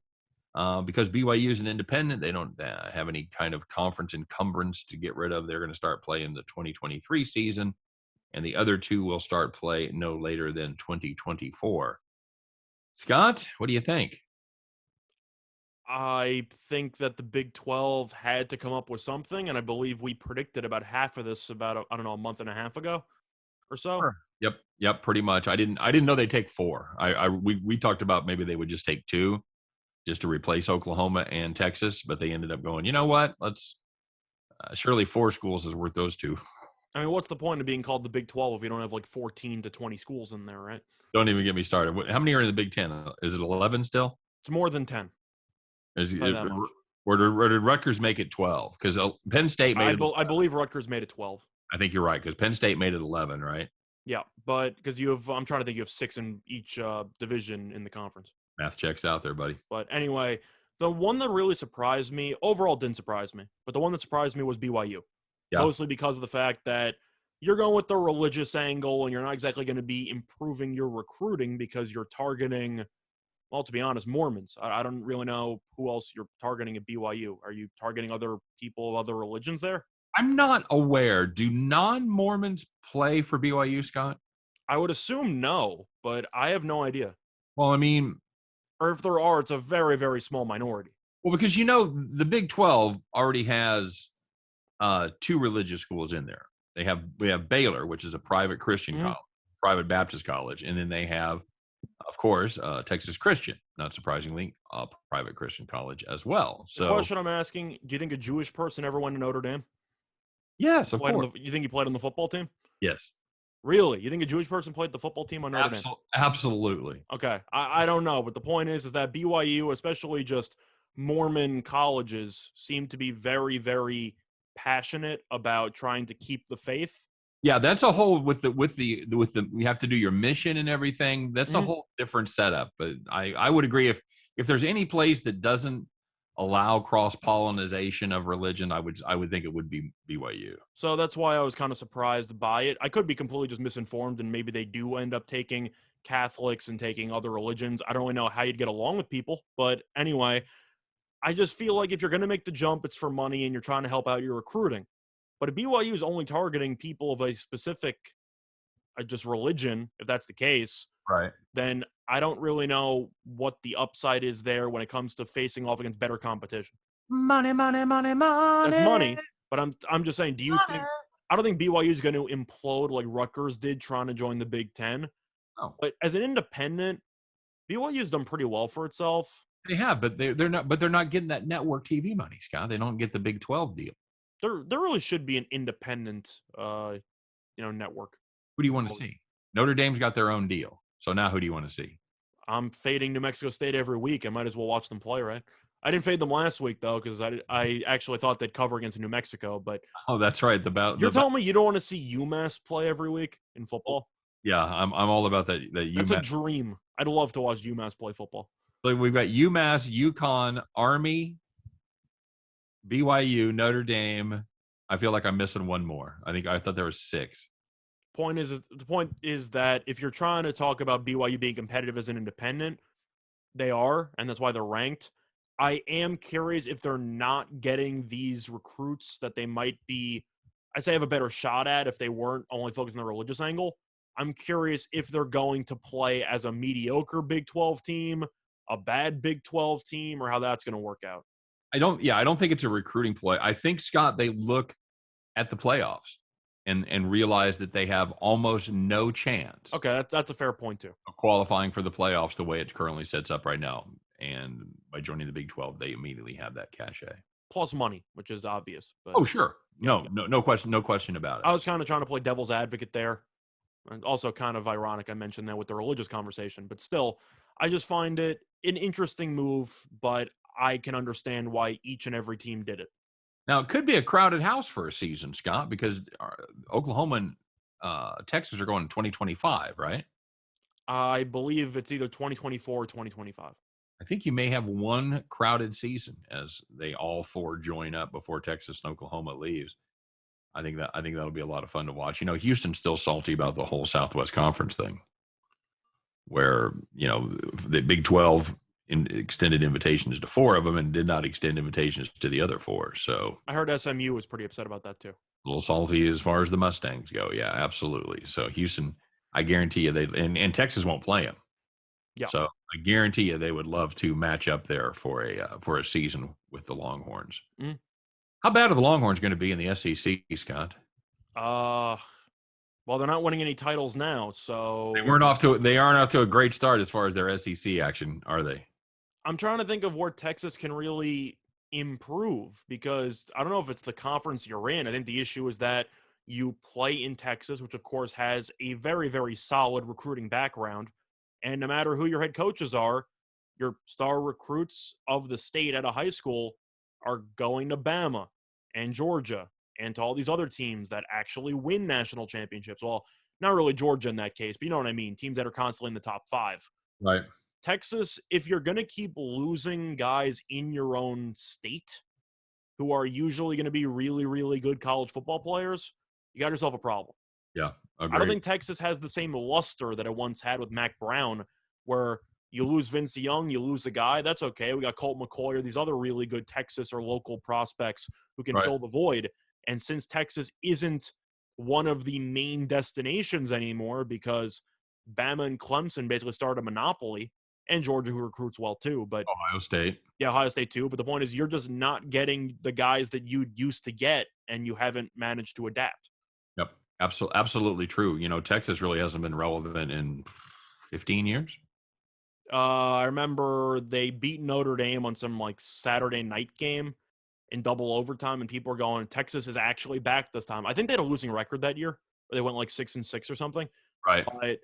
Speaker 1: Because BYU is an independent, they don't have any kind of conference encumbrance to get rid of. They're going to start playing the 2023 season, and the other two will start play no later than 2024. Scott, what do you think?
Speaker 2: I think that the Big 12 had to come up with something, and I believe we predicted about half of this about, a month and a half ago or so.
Speaker 1: Sure. Yep, pretty much. I didn't know they'd take 4. We talked about maybe they would just take 2 just to replace Oklahoma and Texas, but they ended up going, you know what? Let's surely 4 schools is worth those 2.
Speaker 2: I mean, what's the point of being called the Big 12 if you don't have like 14 to 20 schools in there, right?
Speaker 1: Don't even get me started. How many are in the Big 10? Is it 11 still?
Speaker 2: It's more than 10.
Speaker 1: Or did Rutgers make it 12? Because Penn State made it.
Speaker 2: I believe Rutgers made it 12.
Speaker 1: I think you're right, because Penn State made it 11, right?
Speaker 2: Yeah, but because I'm trying to think, you have 6 in each division in the conference.
Speaker 1: Math checks out there, buddy.
Speaker 2: But anyway, the one that really surprised me, overall didn't surprise me, but the one that surprised me was BYU. Yeah. Mostly because of the fact that you're going with the religious angle and you're not exactly going to be improving your recruiting because you're targeting, well, to be honest, Mormons. I don't really know who else you're targeting at BYU. Are you targeting other people of other religions there?
Speaker 1: I'm not aware. Do non-Mormons play for BYU, Scott?
Speaker 2: I would assume no, but I have no idea.
Speaker 1: Well, I mean,
Speaker 2: or if there are, it's a very, very small minority.
Speaker 1: Well, because, the Big 12 already has 2 religious schools in there. We have Baylor, which is a private Christian college, private Baptist college. And then they have, of course, Texas Christian, not surprisingly, a private Christian college as well. So
Speaker 2: the question I'm asking, do you think a Jewish person ever went to Notre Dame?
Speaker 1: Yes, of course.
Speaker 2: You think he played on the football team?
Speaker 1: Yes.
Speaker 2: Really? You think a Jewish person played the football team on Notre Dame?
Speaker 1: Absolutely.
Speaker 2: Okay. I don't know, but the point is that BYU, especially just Mormon colleges, seem to be very, very passionate about trying to keep the faith.
Speaker 1: Yeah, that's a whole with the you have to do your mission and everything. That's a whole different setup. But I would agree if there's any place that doesn't allow cross-pollination of religion, I would think it would be BYU.
Speaker 2: So that's why I was kind of surprised by it. I could be completely just misinformed, and maybe they do end up taking Catholics and taking other religions. I don't really know how you'd get along with people, but anyway, I just feel like if you're going to make the jump, it's for money and you're trying to help out your recruiting. But if BYU is only targeting people of a specific just religion, if that's the case,
Speaker 1: right, then
Speaker 2: I don't really know what the upside is there when it comes to facing off against better competition.
Speaker 1: Money, money, money, money.
Speaker 2: That's money. But I'm just saying, I don't think BYU is going to implode like Rutgers did trying to join the Big Ten.
Speaker 1: Oh.
Speaker 2: But as an independent, BYU's done pretty well for itself.
Speaker 1: They have, but they're not getting that network TV money, Scott. They don't get the Big 12 deal.
Speaker 2: There really should be an independent network.
Speaker 1: Who do you want to see? Notre Dame's got their own deal. So now who do you want to see?
Speaker 2: I'm fading New Mexico State every week. I might as well watch them play, right? I didn't fade them last week, though, because I actually thought they'd cover against New Mexico. But
Speaker 1: oh, that's right.
Speaker 2: You're telling me you don't want to see UMass play every week in football?
Speaker 1: Yeah, I'm all about that.
Speaker 2: That's a dream. I'd love to watch UMass play football.
Speaker 1: Like we've got UMass, UConn, Army, BYU, Notre Dame. I feel like I'm missing one more. I thought there was 6.
Speaker 2: The point is that if you're trying to talk about BYU being competitive as an independent, they are, and that's why they're ranked. I am curious if they're not getting these recruits that they might be, I say have a better shot at if they weren't only focused on the religious angle. I'm curious if they're going to play as a mediocre Big 12 team, a bad Big 12 team, or how that's going to work out.
Speaker 1: I don't think it's a recruiting play. I think, Scott, they look at the playoffs and realize that they have almost no chance.
Speaker 2: Okay, that's a fair point too.
Speaker 1: Of qualifying for the playoffs the way it currently sets up right now. And by joining the Big 12, they immediately have that cachet.
Speaker 2: Plus money, which is obvious.
Speaker 1: But, oh, sure. No question about it.
Speaker 2: I was kind of trying to play devil's advocate there. And also kind of ironic I mentioned that with the religious conversation. But still, I just find it an interesting move, but I can understand why each and every team did it.
Speaker 1: Now, it could be a crowded house for a season, Scott, because Oklahoma and Texas are going in 2025, right?
Speaker 2: I believe it's either 2024 or 2025.
Speaker 1: I think you may have one crowded season as they all 4 join up before Texas and Oklahoma leaves. I think that'll be a lot of fun to watch. Houston's still salty about the whole Southwest Conference thing, where the Big 12 extended invitations to 4 of them and did not extend invitations to the other 4. So
Speaker 2: I heard SMU was pretty upset about that too.
Speaker 1: A little salty as far as the Mustangs go. Yeah, absolutely. So Houston, I guarantee you and Texas won't play them.
Speaker 2: Yeah.
Speaker 1: So I guarantee you they would love to match up there for a season with the Longhorns.
Speaker 2: Mm.
Speaker 1: How bad are the Longhorns going to be in the SEC, Scott?
Speaker 2: Well, they're not winning any titles now, so
Speaker 1: they aren't off to a great start as far as their SEC action, are they?
Speaker 2: I'm trying to think of where Texas can really improve, because I don't know if it's the conference you're in. I think the issue is that you play in Texas, which of course has a very, very solid recruiting background. And no matter who your head coaches are, your star recruits of the state at a high school are going to Bama and Georgia and to all these other teams that actually win national championships. Well, not really Georgia in that case, but you know what I mean? Teams that are constantly in the top 5.
Speaker 1: Right.
Speaker 2: Texas, if you're going to keep losing guys in your own state who are usually going to be really, really good college football players, you got yourself a problem.
Speaker 1: Yeah, agreed.
Speaker 2: I don't think Texas has the same luster that it once had with Mac Brown, where you lose Vince Young, you lose a guy. That's okay. We got Colt McCoy or these other really good Texas or local prospects who can fill the void. And since Texas isn't one of the main destinations anymore because Bama and Clemson basically started a monopoly, and Georgia, who recruits well too. But
Speaker 1: Ohio State. Yeah,
Speaker 2: Ohio State too. But the point is you're just not getting the guys that you used to get, and you haven't managed to adapt.
Speaker 1: Yep. Absolutely true. Texas really hasn't been relevant in 15 years.
Speaker 2: I remember they beat Notre Dame on some Saturday night game in double overtime, and people were going, Texas is actually back this time. I think they had a losing record that year, where they went 6-6 or something.
Speaker 1: Right.
Speaker 2: But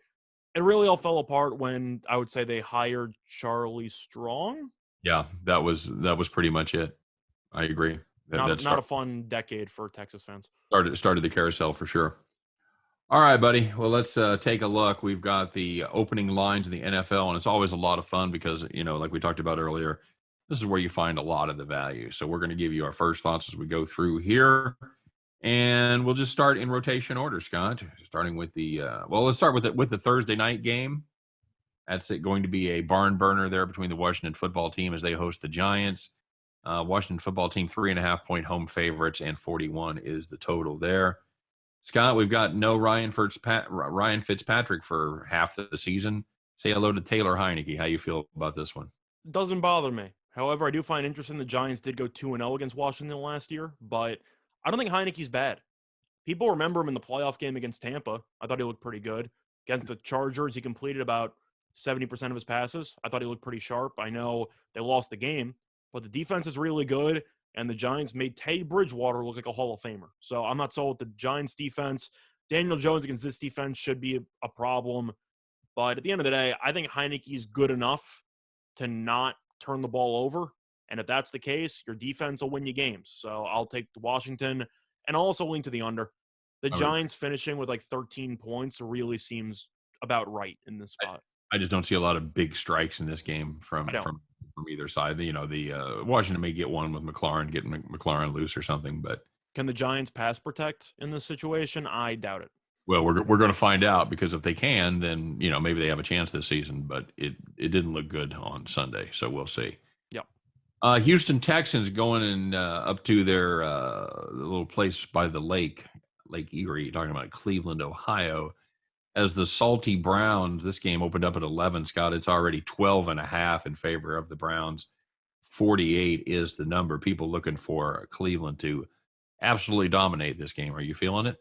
Speaker 2: it really all fell apart when I would say they hired Charlie Strong.
Speaker 1: Yeah, that was pretty much it. I agree.
Speaker 2: Not a fun decade for Texas fans.
Speaker 1: Started the carousel for sure. All right, buddy. Well, let's take a look. We've got the opening lines in the NFL, and it's always a lot of fun because, like we talked about earlier, this is where you find a lot of the value. So we're going to give you our first thoughts as we go through here. And we'll just start in rotation order, Scott, starting with let's start with the Thursday night game. That's going to be a barn burner there between the Washington football team as they host the Giants. Washington football team, 3.5-point home favorites, and 41 is the total there. Scott, we've got no Ryan Fitzpatrick for half the season. Say hello to Taylor Heineke. How you feel about this one?
Speaker 2: Doesn't bother me. However, I do find interesting the Giants did go 2-0 against Washington last year, but I don't think Heineke's bad. People remember him in the playoff game against Tampa. I thought he looked pretty good. Against the Chargers, he completed about 70% of his passes. I thought he looked pretty sharp. I know they lost the game, but the defense is really good, and the Giants made Teddy Bridgewater look like a Hall of Famer. So I'm not sold with the Giants defense. Daniel Jones against this defense should be a problem, But at the end of the day, I think Heineke's good enough to not turn the ball over. And if that's the case, your defense will win you games. So I'll take Washington and I'll also lean to the under. The Giants finishing with like 13 points really seems about right in this spot.
Speaker 1: I just don't see a lot of big strikes in this game from either side. The Washington may get one with McLaurin, getting McLaurin loose or something, but
Speaker 2: can the Giants pass protect in this situation? I doubt it.
Speaker 1: Well, we're going to find out, because if they can, then maybe they have a chance this season. But it didn't look good on Sunday, so we'll see.
Speaker 2: Yep.
Speaker 1: Houston Texans going up to their little place by the Lake Erie, talking about Cleveland, Ohio. As the Salty Browns, this game opened up at 11, Scott. It's already 12.5 in favor of the Browns. 48 is the number. People looking for Cleveland to absolutely dominate this game. Are you feeling it?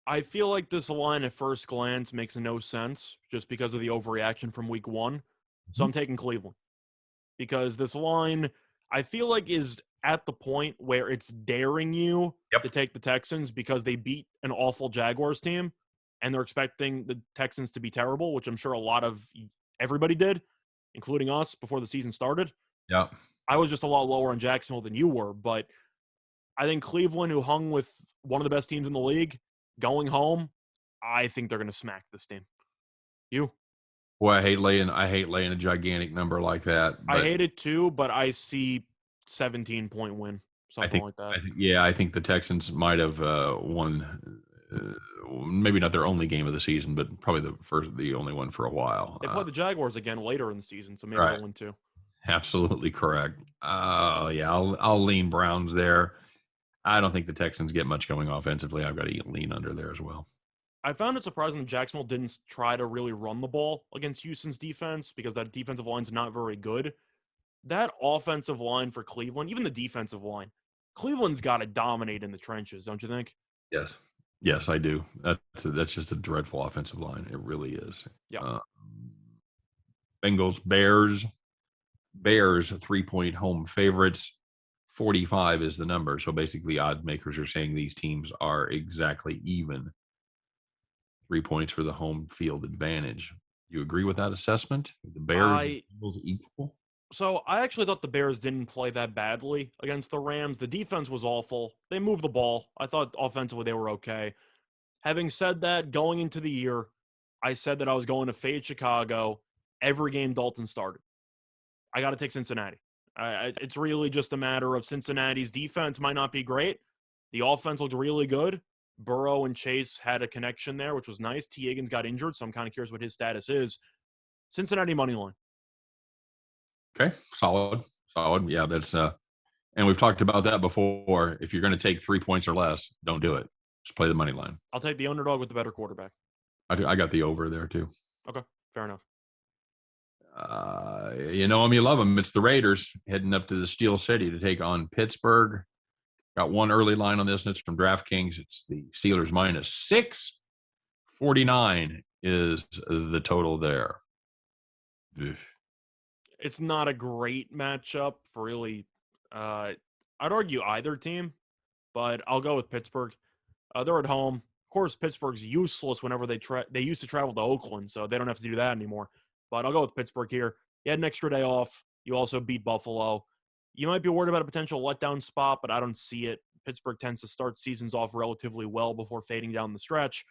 Speaker 2: I feel like this line at first glance makes no sense just because of the overreaction from week one. So I'm taking Cleveland because this line, I feel like, is at the point where it's daring you to take the Texans because they beat an awful Jaguars team and they're expecting the Texans to be terrible, which I'm sure everybody did, including us before the season started.
Speaker 1: Yeah.
Speaker 2: I was just a lot lower on Jacksonville than you were, but I think Cleveland, who hung with one of the best teams in the league, going home, I think they're going to smack this team. You?
Speaker 1: Boy, I hate laying a gigantic number like that.
Speaker 2: I hate it too, but I see 17-point win, something like that.
Speaker 1: I think the Texans might have won. Maybe not their only game of the season, but probably the only one for a while.
Speaker 2: They play the Jaguars again later in the season, so maybe they'll win too.
Speaker 1: Absolutely correct. I'll lean Browns there. I don't think the Texans get much going offensively. I've got to lean under there as well.
Speaker 2: I found it surprising that Jacksonville didn't try to really run the ball against Houston's defense because that defensive line's not very good. That offensive line for Cleveland, even the defensive line, Cleveland's got to dominate in the trenches, don't you think?
Speaker 1: Yes, I do. That's just a dreadful offensive line. It really is.
Speaker 2: Yeah.
Speaker 1: Bengals, Bears, 3-point home favorites. 45 is the number. So basically, odds makers are saying these teams are exactly even. 3 points for the home field advantage. You agree with that assessment? The Bears equal?
Speaker 2: So I actually thought the Bears didn't play that badly against the Rams. The defense was awful. They moved the ball. I thought offensively they were okay. Having said that, going into the year, I said that I was going to fade Chicago every game Dalton started. I got to take Cincinnati. It's really just a matter of Cincinnati's defense might not be great. The offense looked really good. Burrow and Chase had a connection there, which was nice. T. Higgins got injured, so I'm kind of curious what his status is. Cincinnati money line.
Speaker 1: Okay, solid. Yeah, that's and we've talked about that before. If you're going to take 3 points or less, don't do it. Just play the money line.
Speaker 2: I'll take the underdog with the better quarterback.
Speaker 1: I got the over there too.
Speaker 2: Okay, fair enough.
Speaker 1: You know them, you love them. It's the Raiders heading up to the Steel City to take on Pittsburgh. Got one early line on this, and it's from DraftKings. It's the Steelers -6. 49 is the total there. Ugh.
Speaker 2: It's not a great matchup for really, I'd argue either team, but I'll go with Pittsburgh. They're at home. Of course, Pittsburgh's useless whenever they used to travel to Oakland, so they don't have to do that anymore. But I'll go with Pittsburgh here. You had an extra day off. You also beat Buffalo. You might be worried about a potential letdown spot, but I don't see it. Pittsburgh tends to start seasons off relatively well before fading down the stretch.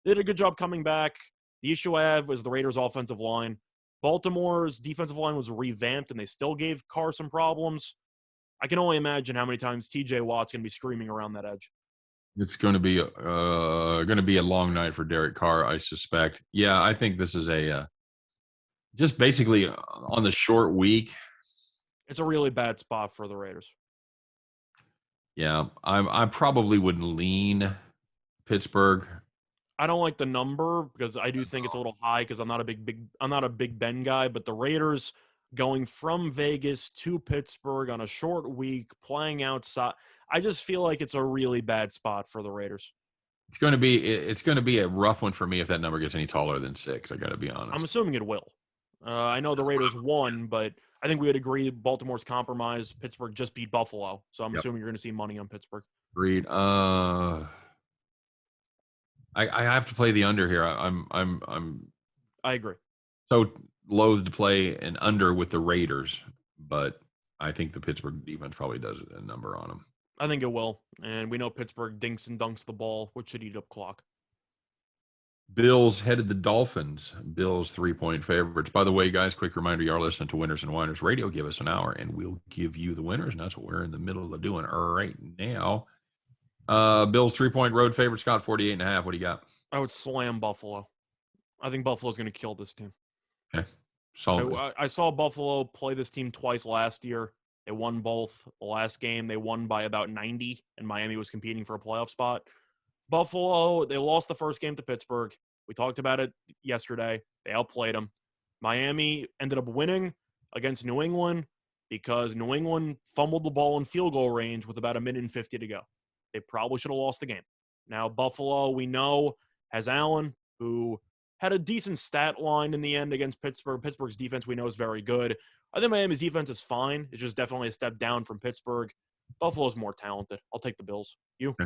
Speaker 2: They did a good job coming back. The issue I have was the Raiders' offensive line. Baltimore's defensive line was revamped, and they still gave Carr some problems. I can only imagine how many times T.J. Watt's going to be screaming around that edge.
Speaker 1: It's going to be a long night for Derek Carr, I suspect. Yeah, I think this is just basically on the short week.
Speaker 2: It's a really bad spot for the Raiders.
Speaker 1: Yeah, I probably wouldn't lean Pittsburgh.
Speaker 2: I don't like the number because I do think it's a little high because I'm not a Big Ben guy, but the Raiders going from Vegas to Pittsburgh on a short week, playing outside, I just feel like it's a really bad spot for the Raiders.
Speaker 1: It's going to be a rough one for me if that number gets any taller than 6. I got to be honest.
Speaker 2: I'm assuming it will. I know the Raiders won, but I think we would agree Baltimore's compromised. Pittsburgh just beat Buffalo, so I'm assuming you're going to see money on Pittsburgh.
Speaker 1: Agreed. I have to play the under here. I
Speaker 2: agree.
Speaker 1: so loath to play an under with the Raiders, but I think the Pittsburgh defense probably does a number on them.
Speaker 2: I think it will. And we know Pittsburgh dinks and dunks the ball, which should eat up clock.
Speaker 1: Bills headed the Dolphins. Bills 3-point favorites. By the way, guys, quick reminder, you are listening to Winners and Winers Radio. Give us an hour, and we'll give you the winners, and that's what we're in the middle of doing right now. Bills 3-point road favorite, Scott, 48.5. What do you got?
Speaker 2: I would slam Buffalo. I think Buffalo's going to kill this team.
Speaker 1: Okay.
Speaker 2: I saw Buffalo play this team twice last year. They won both. The last game, they won by about 90, and Miami was competing for a playoff spot. Buffalo, they lost the first game to Pittsburgh. We talked about it yesterday. They outplayed them. Miami ended up winning against New England because New England fumbled the ball in field goal range with about 1:50 to go. They probably should have lost the game. Now, Buffalo, we know, has Allen, who had a decent stat line in the end against Pittsburgh. Pittsburgh's defense, we know, is very good. I think Miami's defense is fine. It's just definitely a step down from Pittsburgh. Buffalo's more talented. I'll take the Bills. You?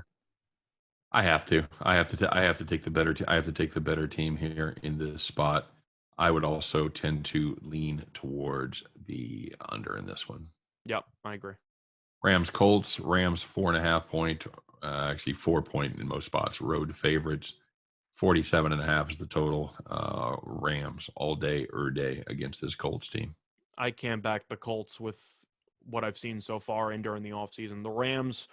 Speaker 1: I have to take the better. I have to take the better team here in this spot. I would also tend to lean towards the under in this one.
Speaker 2: Yep, I agree.
Speaker 1: Rams Colts. Rams 4.5 point. Actually 4 point in most spots. Road favorites. 47.5 is the total. Rams all day against this Colts team.
Speaker 2: I can't back the Colts with what I've seen so far and during the offseason. The Rams,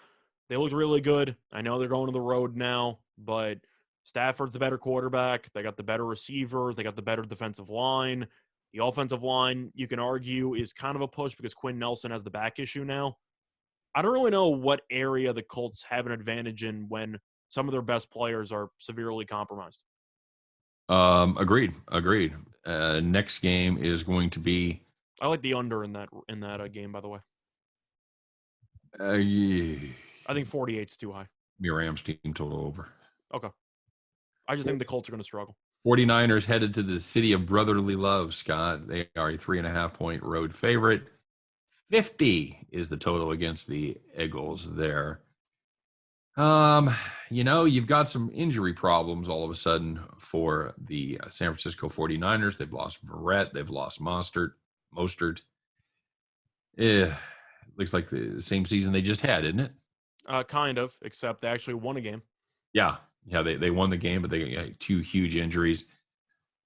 Speaker 2: they looked really good. I know they're going to the road now, but Stafford's the better quarterback. They got the better receivers. They got the better defensive line. The offensive line, you can argue, is kind of a push because Quinn Nelson has the back issue now. I don't really know what area the Colts have an advantage in when some of their best players are severely compromised.
Speaker 1: Agreed. Next game is going to be.
Speaker 2: I like the under in that game, by the way.
Speaker 1: Yeah.
Speaker 2: I think 48's too high.
Speaker 1: Your Rams team total over.
Speaker 2: Okay. I just think the Colts are going to struggle.
Speaker 1: 49ers headed to the city of brotherly love, Scott. They are a 3.5 point road favorite. 50 is the total against the Eagles there. You've got some injury problems all of a sudden for the San Francisco 49ers. They've lost Verrett. They've lost Mostert. Looks like the same season they just had, isn't it?
Speaker 2: Kind of, except they actually won a game.
Speaker 1: Yeah, they won the game, but they got 2 huge injuries.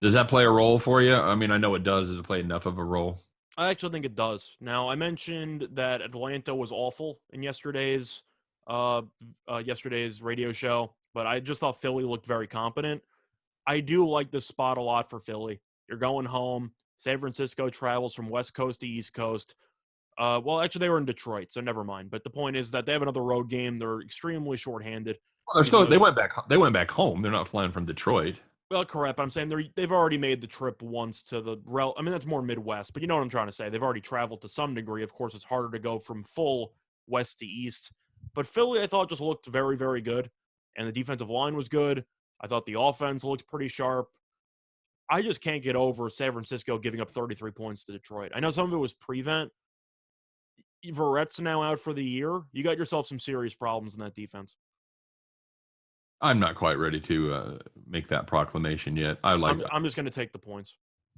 Speaker 1: Does that play a role for you? I mean, I know it does. Does it play enough of a role?
Speaker 2: I actually think it does. Now, I mentioned that Atlanta was awful in yesterday's radio show, but I just thought Philly looked very competent. I do like this spot a lot for Philly. You're going home. San Francisco travels from West Coast to East Coast. Well, actually, they were in Detroit, so never mind. But the point is that they have another road game. They're extremely shorthanded.
Speaker 1: Well, they went back home. They're not flying from Detroit.
Speaker 2: Well, correct. But I'm saying they've already made the trip once to the I mean, that's more Midwest, but you know what I'm trying to say. They've already traveled to some degree. Of course, it's harder to go from full west to east. But Philly, I thought, just looked very, very good. And the defensive line was good. I thought the offense looked pretty sharp. I just can't get over San Francisco giving up 33 points to Detroit. I know some of it was prevent. Verrett's now out for the year. You got yourself some serious problems in that defense.
Speaker 1: I'm not quite ready to make that proclamation yet. I'm
Speaker 2: just going to take the points.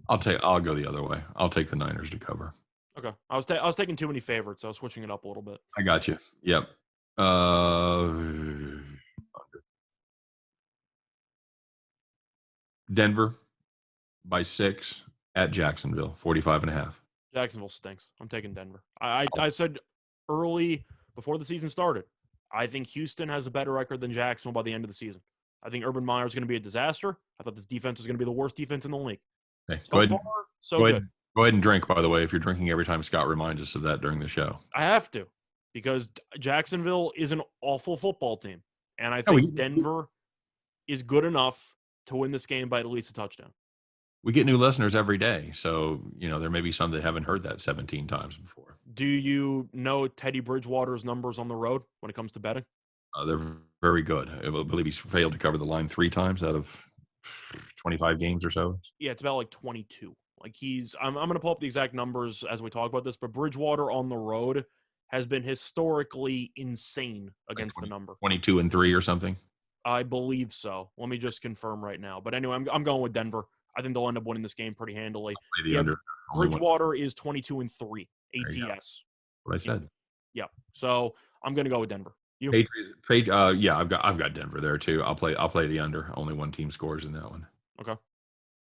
Speaker 1: I'll go the other way. I'll take the Niners to cover.
Speaker 2: Okay. I was taking too many favorites. I was switching it up a little bit.
Speaker 1: I got you. Yep. Denver by 6 at Jacksonville, 45.5.
Speaker 2: Jacksonville stinks. I'm taking Denver. I said early before the season started, I think Houston has a better record than Jacksonville by the end of the season. I think Urban Meyer is going to be a disaster. I thought this defense was going to be the worst defense in the league.
Speaker 1: Okay. Go ahead and drink, by the way, if you're drinking every time Scott reminds us of that during the show.
Speaker 2: I have to, because Jacksonville is an awful football team. And I think Denver is good enough to win this game by at least a touchdown.
Speaker 1: We get new listeners every day, so there may be some that haven't heard that 17 times before.
Speaker 2: Do you know Teddy Bridgewater's numbers on the road when it comes to betting?
Speaker 1: They're very good. I believe he's failed to cover the line 3 times out of 25 games or so.
Speaker 2: Yeah, it's about like 22. Like I'm going to pull up the exact numbers as we talk about this, but Bridgewater on the road has been historically insane against the number.
Speaker 1: 22-3 or something?
Speaker 2: I believe so. Let me just confirm right now. But anyway, I'm going with Denver. I think they'll end up winning this game pretty handily.
Speaker 1: Play the under.
Speaker 2: Bridgewater is 22-3 ATS.
Speaker 1: What I said.
Speaker 2: Yeah. So I'm going to go with Denver. You?
Speaker 1: Patriots. Yeah, I've got Denver there too. I'll play the under. Only one team scores in that one.
Speaker 2: Okay.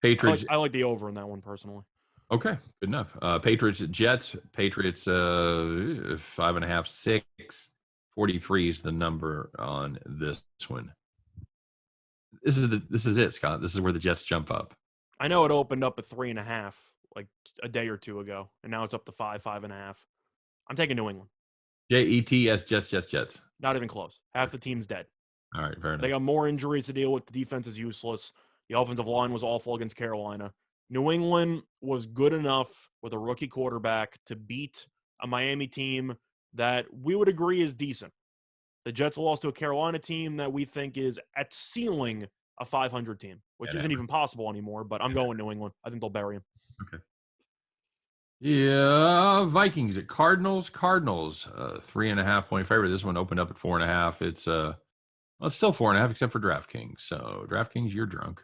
Speaker 1: Patriots.
Speaker 2: I like the over in that one personally.
Speaker 1: Okay, good enough. Patriots Jets. Patriots 5.5, 6. 43 is the number on this one. This is it, Scott. This is where the Jets jump up.
Speaker 2: I know it opened up at 3.5 like a day or two ago, and now it's up to 5.5. I'm taking New England.
Speaker 1: Jets, Jets.
Speaker 2: Not even close. Half the team's dead.
Speaker 1: All right, fair enough.
Speaker 2: They got more injuries to deal with. The defense is useless. The offensive line was awful against Carolina. New England was good enough with a rookie quarterback to beat a Miami team that we would agree is decent. The Jets lost to a Carolina team that we think is at ceiling a 500 team, which isn't even possible anymore, but I'm going New England. I think they'll bury him.
Speaker 1: Okay. Yeah, Vikings at Cardinals. 3.5 point favorite. This one opened up at 4.5. It's still 4.5 except for DraftKings. So DraftKings, you're drunk.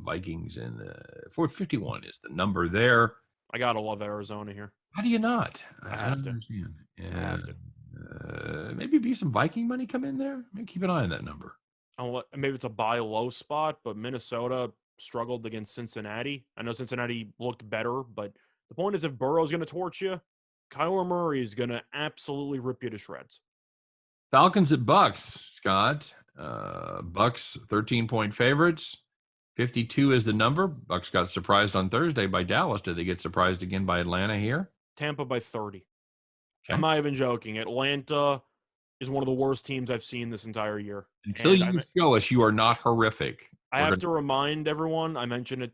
Speaker 1: Vikings and 451 is the number there.
Speaker 2: I gotta love Arizona here.
Speaker 1: How do you not?
Speaker 2: I have to.
Speaker 1: Understand. Yeah.
Speaker 2: I have to.
Speaker 1: Maybe be some Viking money come in there. Maybe keep an eye on that number.
Speaker 2: Maybe it's a buy low spot, but Minnesota struggled against Cincinnati. I know Cincinnati looked better, but the point is if Burrow's going to torch you, Kyler Murray is going to absolutely rip you to shreds.
Speaker 1: Falcons at Bucks, Scott. Bucks 13-point favorites. 52 is the number. Bucks got surprised on Thursday by Dallas. Did they get surprised again by Atlanta here?
Speaker 2: Tampa by 30.
Speaker 1: Okay.
Speaker 2: I'm not even joking. Atlanta is one of the worst teams I've seen this entire year.
Speaker 1: Until you show us you are not horrific.
Speaker 2: I have to remind everyone, I mentioned it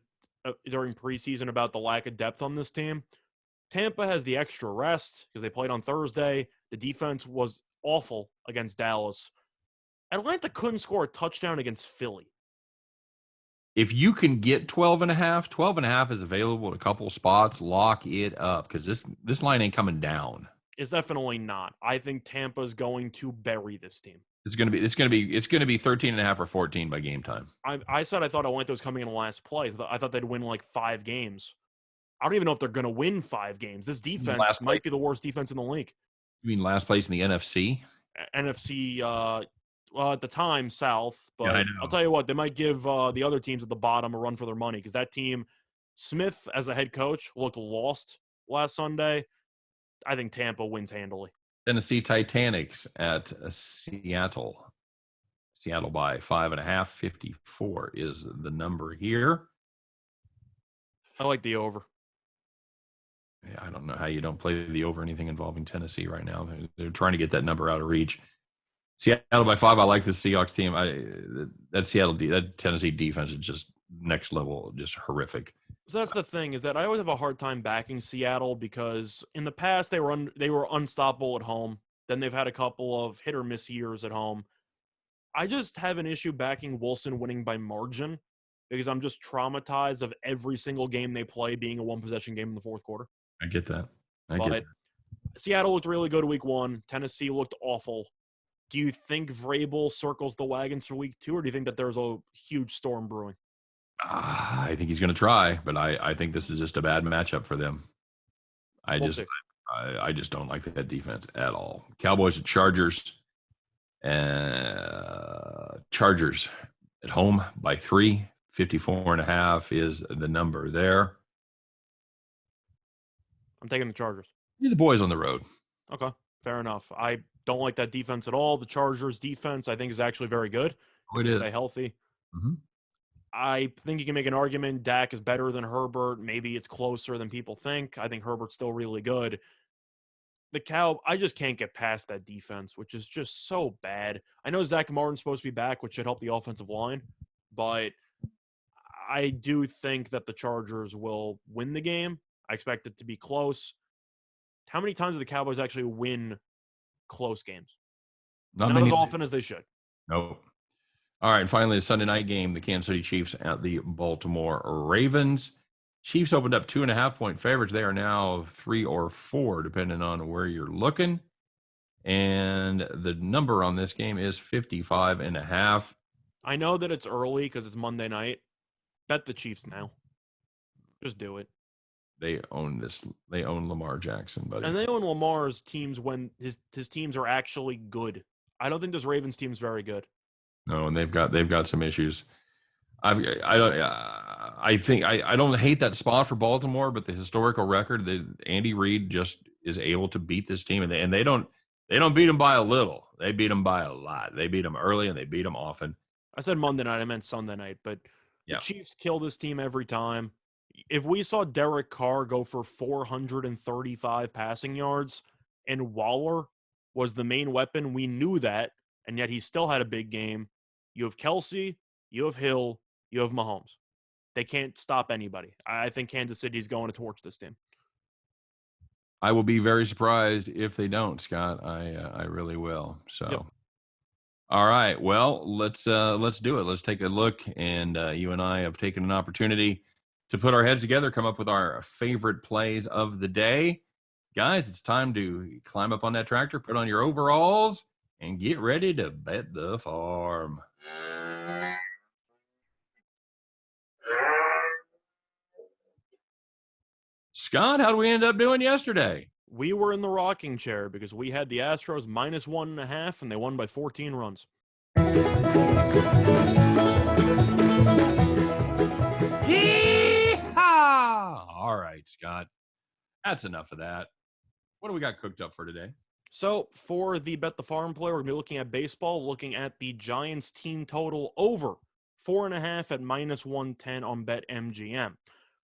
Speaker 2: during preseason about the lack of depth on this team. Tampa has the extra rest because they played on Thursday. The defense was awful against Dallas. Atlanta couldn't score a touchdown against Philly.
Speaker 1: If you can get 12.5 is available in a couple spots, lock it up because this line ain't coming down.
Speaker 2: It's definitely not. I think Tampa's going to bury this team.
Speaker 1: It's gonna be 13.5 or 14 by game time.
Speaker 2: I said I thought Atlanta was coming in last place. I thought they'd win like 5 games. I don't even know if they're gonna win 5 games. This defense might be the worst defense in the league.
Speaker 1: You mean last place in the NFC?
Speaker 2: NFC, well, at the time, South. But
Speaker 1: yeah,
Speaker 2: I'll tell you what, they might give the other teams at the bottom a run for their money because that team, Smith as a head coach, looked lost last Sunday. I think Tampa wins handily.
Speaker 1: Tennessee Titanics at Seattle. Seattle by 5.5. 54 is the number here.
Speaker 2: I like the over.
Speaker 1: Yeah, I don't know how you don't play the over anything involving Tennessee right now. They're trying to get that number out of reach. Seattle by 5. I like the Seahawks team. That Tennessee defense is just next level, just horrific.
Speaker 2: So that's the thing is that I always have a hard time backing Seattle because in the past they were unstoppable at home. Then they've had a couple of hit or miss years at home. I just have an issue backing Wilson winning by margin because I'm just traumatized of every single game they play being a one-possession game in the fourth quarter.
Speaker 1: I get that.
Speaker 2: Seattle looked really good week 1. Tennessee looked awful. Do you think Vrabel circles the wagons for week 2, or do you think that there's a huge storm brewing?
Speaker 1: I think he's going to try, but I think this is just a bad matchup for them. I just don't like that defense at all. Cowboys and Chargers. Chargers at home by 3. 54.5 is the number there.
Speaker 2: I'm taking the Chargers.
Speaker 1: You're the boys on the road.
Speaker 2: Okay, fair enough. I don't like that defense at all. The Chargers defense, I think, is actually very good. If they stay healthy. Mm-hmm. I think you can make an argument Dak is better than Herbert. Maybe it's closer than people think. I think Herbert's still really good. I just can't get past that defense, which is just so bad. I know Zach Martin's supposed to be back, which should help the offensive line, but I do think that the Chargers will win the game. I expect it to be close. How many times do the Cowboys actually win close games? Not as often as they should.
Speaker 1: Nope. All right, finally, the Sunday night game, the Kansas City Chiefs at the Baltimore Ravens. Chiefs opened up 2.5-point favorites. They are now 3 or 4, depending on where you're looking. And the number on this game is 55.5.
Speaker 2: I know that it's early because it's Monday night. Bet the Chiefs now. Just do it.
Speaker 1: They own this. They own Lamar Jackson, buddy.
Speaker 2: And they own Lamar's teams when his teams are actually good. I don't think this Ravens team is very good.
Speaker 1: No, and they've got some issues. I don't hate that spot for Baltimore, but the historical record that Andy Reid just is able to beat this team, and they don't beat them by a little. They beat them by a lot. They beat them early and they beat them often.
Speaker 2: I said Monday night. I meant Sunday night, but the Chiefs kill this team every time. If we saw Derek Carr go for 435 passing yards and Waller was the main weapon, we knew that, and yet he still had a big game. You have Kelsey, you have Hill, you have Mahomes. They can't stop anybody. I think Kansas City is going to torch this team.
Speaker 1: I will be very surprised if they don't, Scott. I really will. So, yep. All right. Well, let's do it. Let's take a look. And you and I have taken an opportunity to put our heads together, come up with our favorite plays of the day. Guys, it's time to climb up on that tractor, put on your overalls, and get ready to bet the farm. Scott, how did we end up doing yesterday?
Speaker 2: We were in the rocking chair because we had the Astros -1.5, and they won by 14 runs.
Speaker 1: All right, Scott. That's enough of that. What do we got cooked up for today?
Speaker 2: So, for the Bet the Farm play, we're going to be looking at baseball, looking at the Giants team total over 4.5 at -110 on BetMGM.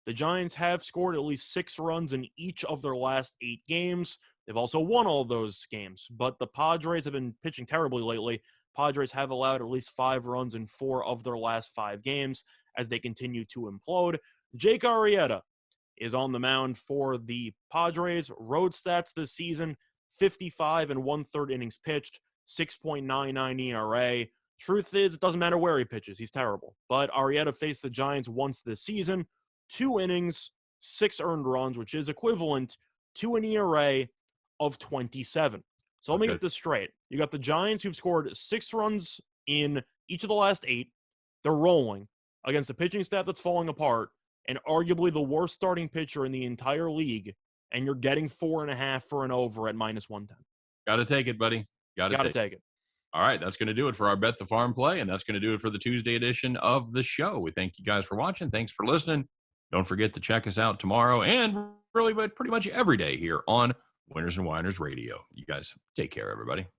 Speaker 2: The Giants have scored at least 6 runs in each of their last 8 games. They've also won all those games, but the Padres have been pitching terribly lately. Padres have allowed at least 5 runs in 4 of their last 5 games as they continue to implode. Jake Arrieta is on the mound for the Padres. Road stats this season, 55 and 1/3 innings pitched, 6.99 ERA. Truth is, it doesn't matter where he pitches. He's terrible. But Arrieta faced the Giants once this season. 2 innings, 6 earned runs, which is equivalent to an ERA of 27. So let me get this straight. You got the Giants who've scored 6 runs in each of the last 8. They're rolling against a pitching staff that's falling apart and arguably the worst starting pitcher in the entire league, and you're getting 4.5 for an over at -110.
Speaker 1: Got to take it, buddy. Got to take it. All right, that's going to do it for our Bet the Farm play, and that's going to do it for the Tuesday edition of the show. We thank you guys for watching. Thanks for listening. Don't forget to check us out tomorrow and really pretty much every day here on Winners and Winers Radio. You guys take care, everybody.